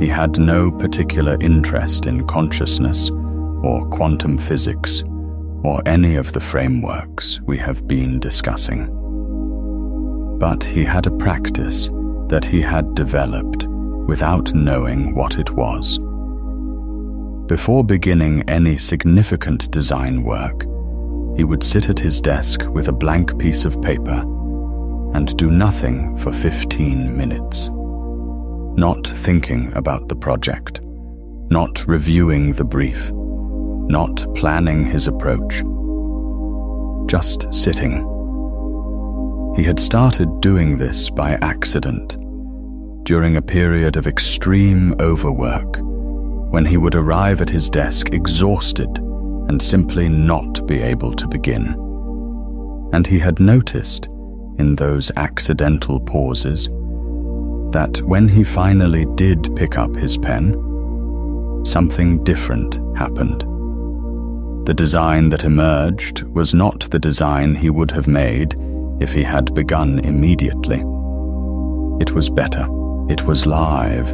[SPEAKER 1] He had no particular interest in consciousness or quantum physics or any of the frameworks we have been discussing. But he had a practice that he had developed without knowing what it was. Before beginning any significant design work, he would sit at his desk with a blank piece of paper and do nothing for 15 minutes. Not thinking about the project, not reviewing the brief, not planning his approach, just sitting. He had started doing this by accident, during a period of extreme overwork, when he would arrive at his desk exhausted and simply not be able to begin. And he had noticed, in those accidental pauses, that when he finally did pick up his pen, something different happened. The design that emerged was not the design he would have made if he had begun immediately. It was better. It was live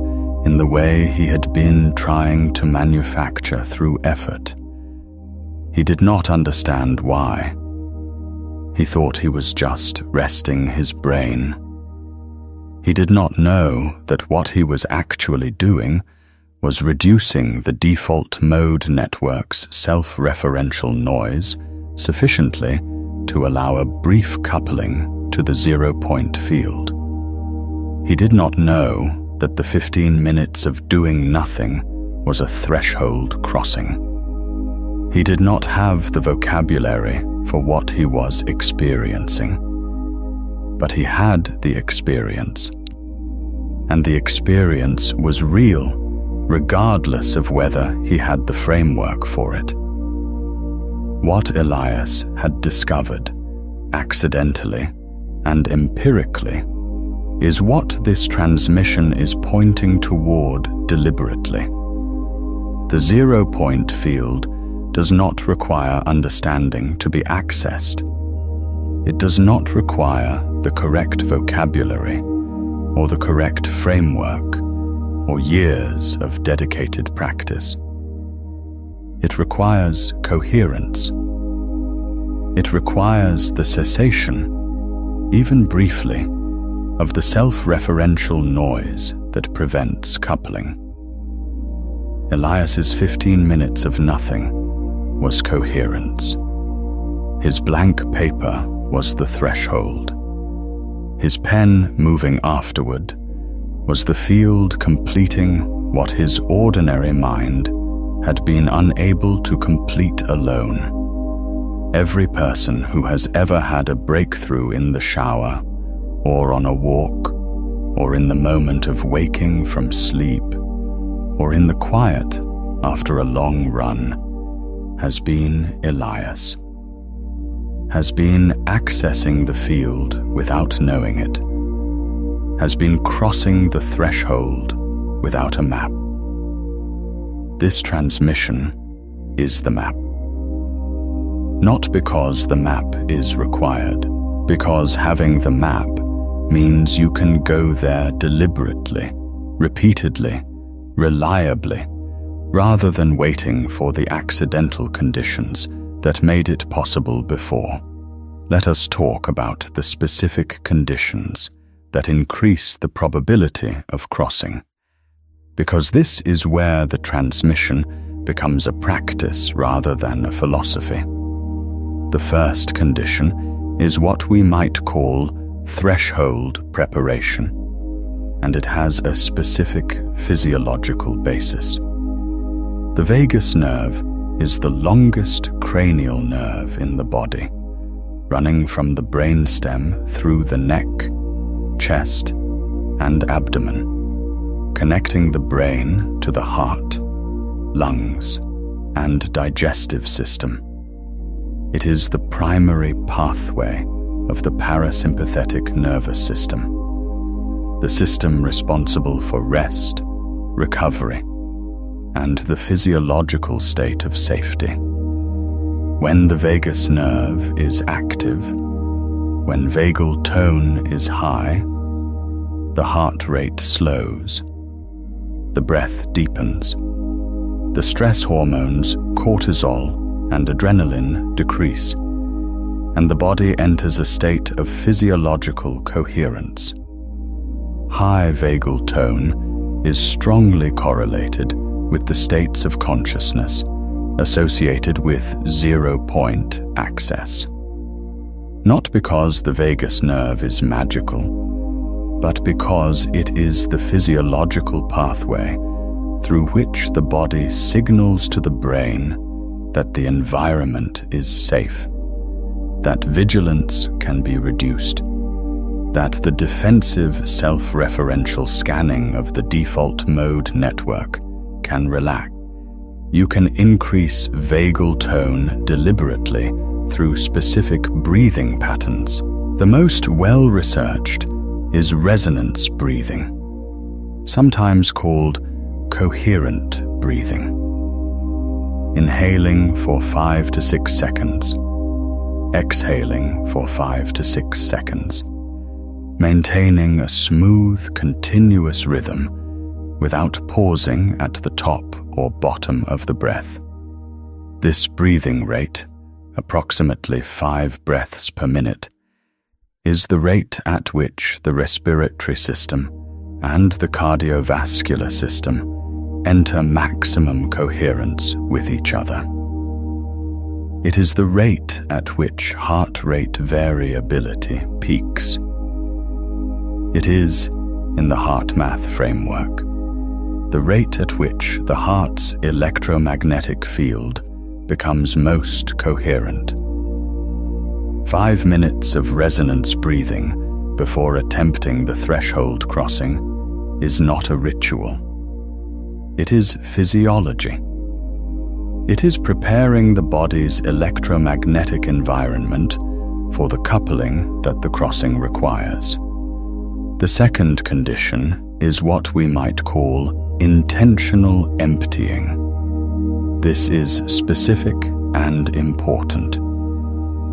[SPEAKER 1] in the way he had been trying to manufacture through effort. He did not understand why. He thought he was just resting his brain. He did not know that what he was actually doing was reducing the default mode network's self-referential noise sufficiently to allow a brief coupling to the 0-point field. He did not know that the 15 minutes of doing nothing was a threshold crossing. He did not have the vocabulary for what he was experiencing, but he had the experience, and the experience was real, regardless of whether he had the framework for it. What Elias had discovered, accidentally and empirically, is what this transmission is pointing toward deliberately. The 0-point field does not require understanding to be accessed. It does not require the correct vocabulary or the correct framework or years of dedicated practice. It requires coherence. It requires the cessation, even briefly, of the self-referential noise that prevents coupling. Elias's 15 minutes of nothing was coherence. His blank paper was the threshold. His pen moving afterward was the field completing what his ordinary mind had been unable to complete alone. Every person who has ever had a breakthrough in the shower, or on a walk, or in the moment of waking from sleep, or in the quiet after a long run, has been Elias, has been accessing the field without knowing it, has been crossing the threshold without a map. This transmission is the map. Not because the map is required, because having the map means you can go there deliberately, repeatedly, reliably, rather than waiting for the accidental conditions that made it possible before. Let us talk about the specific conditions that increase the probability of crossing, because this is where the transmission becomes a practice rather than a philosophy. The first condition is what we might call threshold preparation, and it has a specific physiological basis. The vagus nerve is the longest cranial nerve in the body, running from the brainstem through the neck, chest, and abdomen, connecting the brain to the heart, lungs, and digestive system. It is the primary pathway of the parasympathetic nervous system, the system responsible for rest, recovery, and the physiological state of safety. When the vagus nerve is active, when vagal tone is high, the heart rate slows, the breath deepens, the stress hormones cortisol and adrenaline decrease, and the body enters a state of physiological coherence. High vagal tone is strongly correlated with the states of consciousness associated with 0-point access. Not because the vagus nerve is magical, but because it is the physiological pathway through which the body signals to the brain that the environment is safe, that vigilance can be reduced, that the defensive self-referential scanning of the default mode network can relax. You can increase vagal tone deliberately through specific breathing patterns. The most well-researched is resonance breathing, sometimes called coherent breathing. inhaling for 5 to 6 seconds, exhaling for 5 to 6 seconds, maintaining a smooth, continuous rhythm without pausing at the top or bottom of the breath. This breathing rate, approximately 5 breaths per minute, is the rate at which the respiratory system and the cardiovascular system enter maximum coherence with each other. It is the rate at which heart rate variability peaks. It is, in the HeartMath framework, the rate at which the heart's electromagnetic field becomes most coherent. 5 minutes of resonance breathing before attempting the threshold crossing is not a ritual. It is physiology. It is preparing the body's electromagnetic environment for the coupling that the crossing requires. The second condition is what we might call intentional emptying. This is specific and important.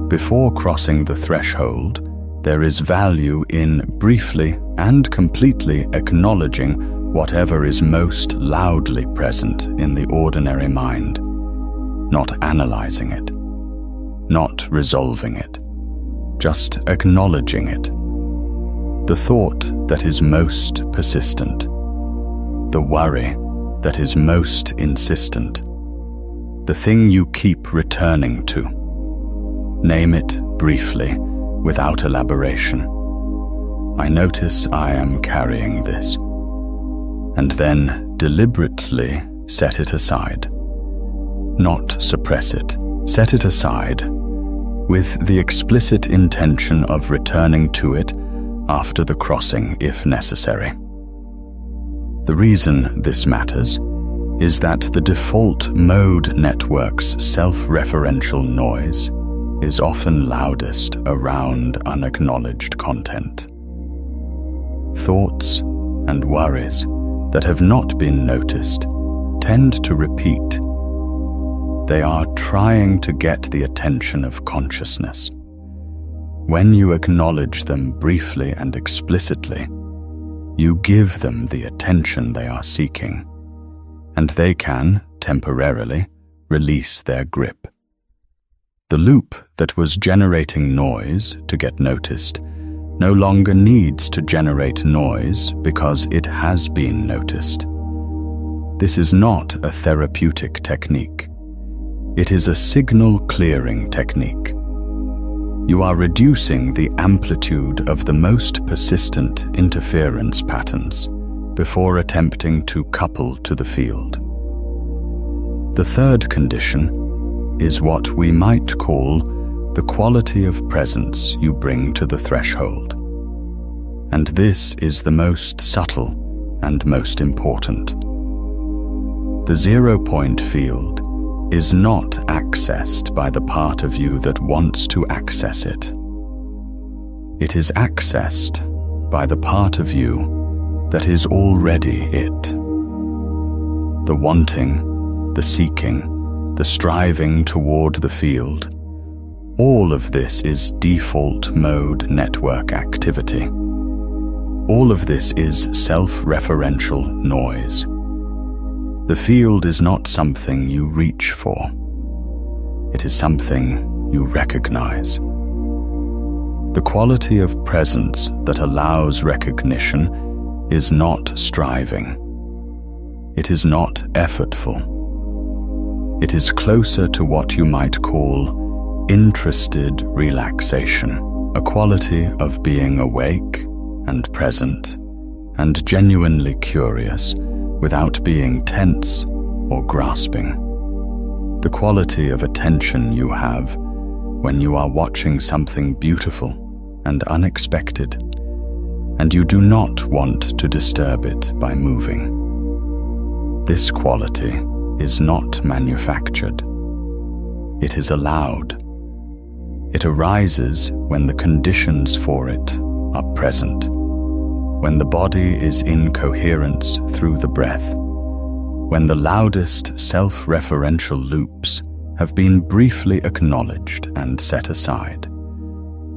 [SPEAKER 1] Before crossing the threshold, there is value in briefly and completely acknowledging whatever is most loudly present in the ordinary mind, not analyzing it, not resolving it, just acknowledging it. The thought that is most persistent, the worry that is most insistent, the thing you keep returning to. Name it briefly, without elaboration. I notice I am carrying this. And then deliberately set it aside. Not suppress it. Set it aside with the explicit intention of returning to it after the crossing if necessary. The reason this matters is that the default mode network's self-referential noise is often loudest around unacknowledged content. Thoughts and worries that have not been noticed tend to repeat. They are trying to get the attention of consciousness. When you acknowledge them briefly and explicitly, you give them the attention they are seeking, and they can, temporarily, release their grip. The loop that was generating noise to get noticed no longer needs to generate noise because it has been noticed. This is not a therapeutic technique. It is a signal clearing technique. You are reducing the amplitude of the most persistent interference patterns before attempting to couple to the field. The third condition is what we might call the quality of presence you bring to the threshold. And this is the most subtle and most important. The 0-point field is not accessed by the part of you that wants to access it. It is accessed by the part of you that is already it. The wanting, the seeking, the striving toward the field, all of this is default mode network activity. All of this is self-referential noise. The field is not something you reach for. It is something you recognize. The quality of presence that allows recognition is not striving. It is not effortful. It is closer to what you might call interested relaxation, a quality of being awake and present and genuinely curious without being tense or grasping. The quality of attention you have when you are watching something beautiful and unexpected, and you do not want to disturb it by moving. This quality is not manufactured. It is allowed. It arises when the conditions for it are present, when the body is in coherence through the breath, when the loudest self-referential loops have been briefly acknowledged and set aside,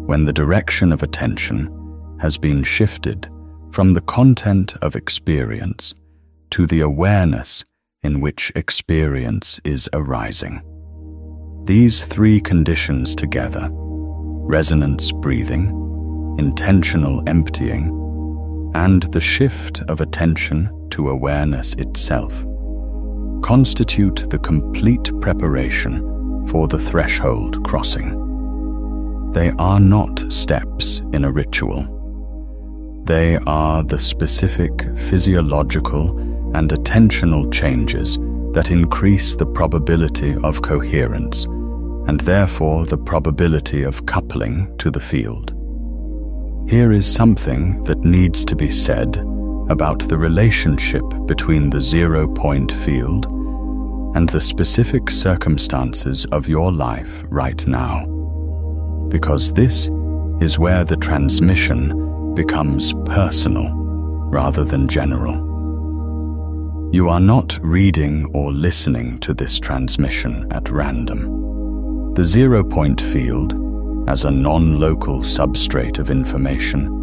[SPEAKER 1] when the direction of attention has been shifted from the content of experience to the awareness in which experience is arising. These three conditions together, resonance breathing, intentional emptying, and the shift of attention to awareness itself, constitute the complete preparation for the threshold crossing. They are not steps in a ritual. They are the specific physiological and attentional changes that increase the probability of coherence and therefore the probability of coupling to the field. Here is something that needs to be said about the relationship between the 0-point field and the specific circumstances of your life right now, because this is where the transmission becomes personal rather than general. You are not reading or listening to this transmission at random. The 0-point field, as a non-local substrate of information,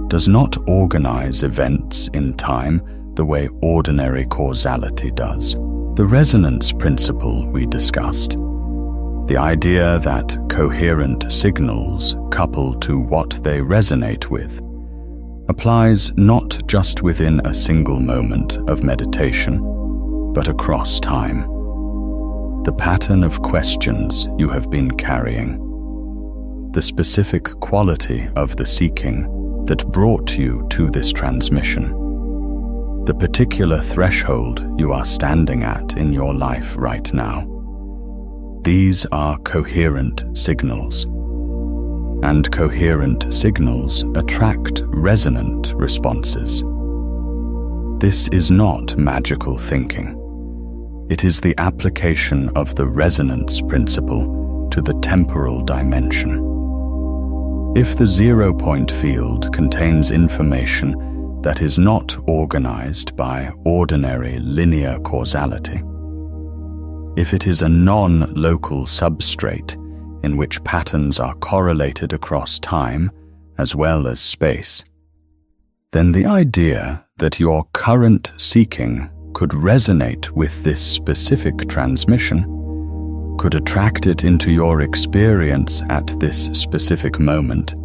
[SPEAKER 1] does not organize events in time the way ordinary causality does. The resonance principle we discussed, the idea that coherent signals couple to what they resonate with, applies not just within a single moment of meditation, but across time. The pattern of questions you have been carrying, the specific quality of the seeking that brought you to this transmission, the particular threshold you are standing at in your life right now. These are coherent signals. And coherent signals attract resonant responses. This is not magical thinking. It is the application of the resonance principle to the temporal dimension. If the 0-point field contains information that is not organized by ordinary linear causality, if it is a non-local substrate in which patterns are correlated across time as well as space, then the idea that your current seeking could resonate with this specific transmission, could attract it into your experience at this specific moment,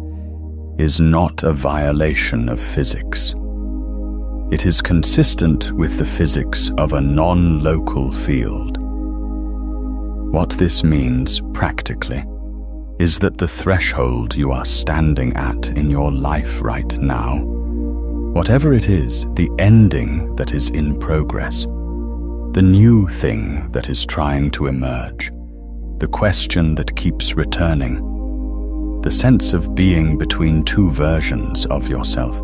[SPEAKER 1] is not a violation of physics. It is consistent with the physics of a non-local field. What this means practically is that the threshold you are standing at in your life right now, whatever it is, the ending that is in progress, the new thing that is trying to emerge, the question that keeps returning, the sense of being between two versions of yourself,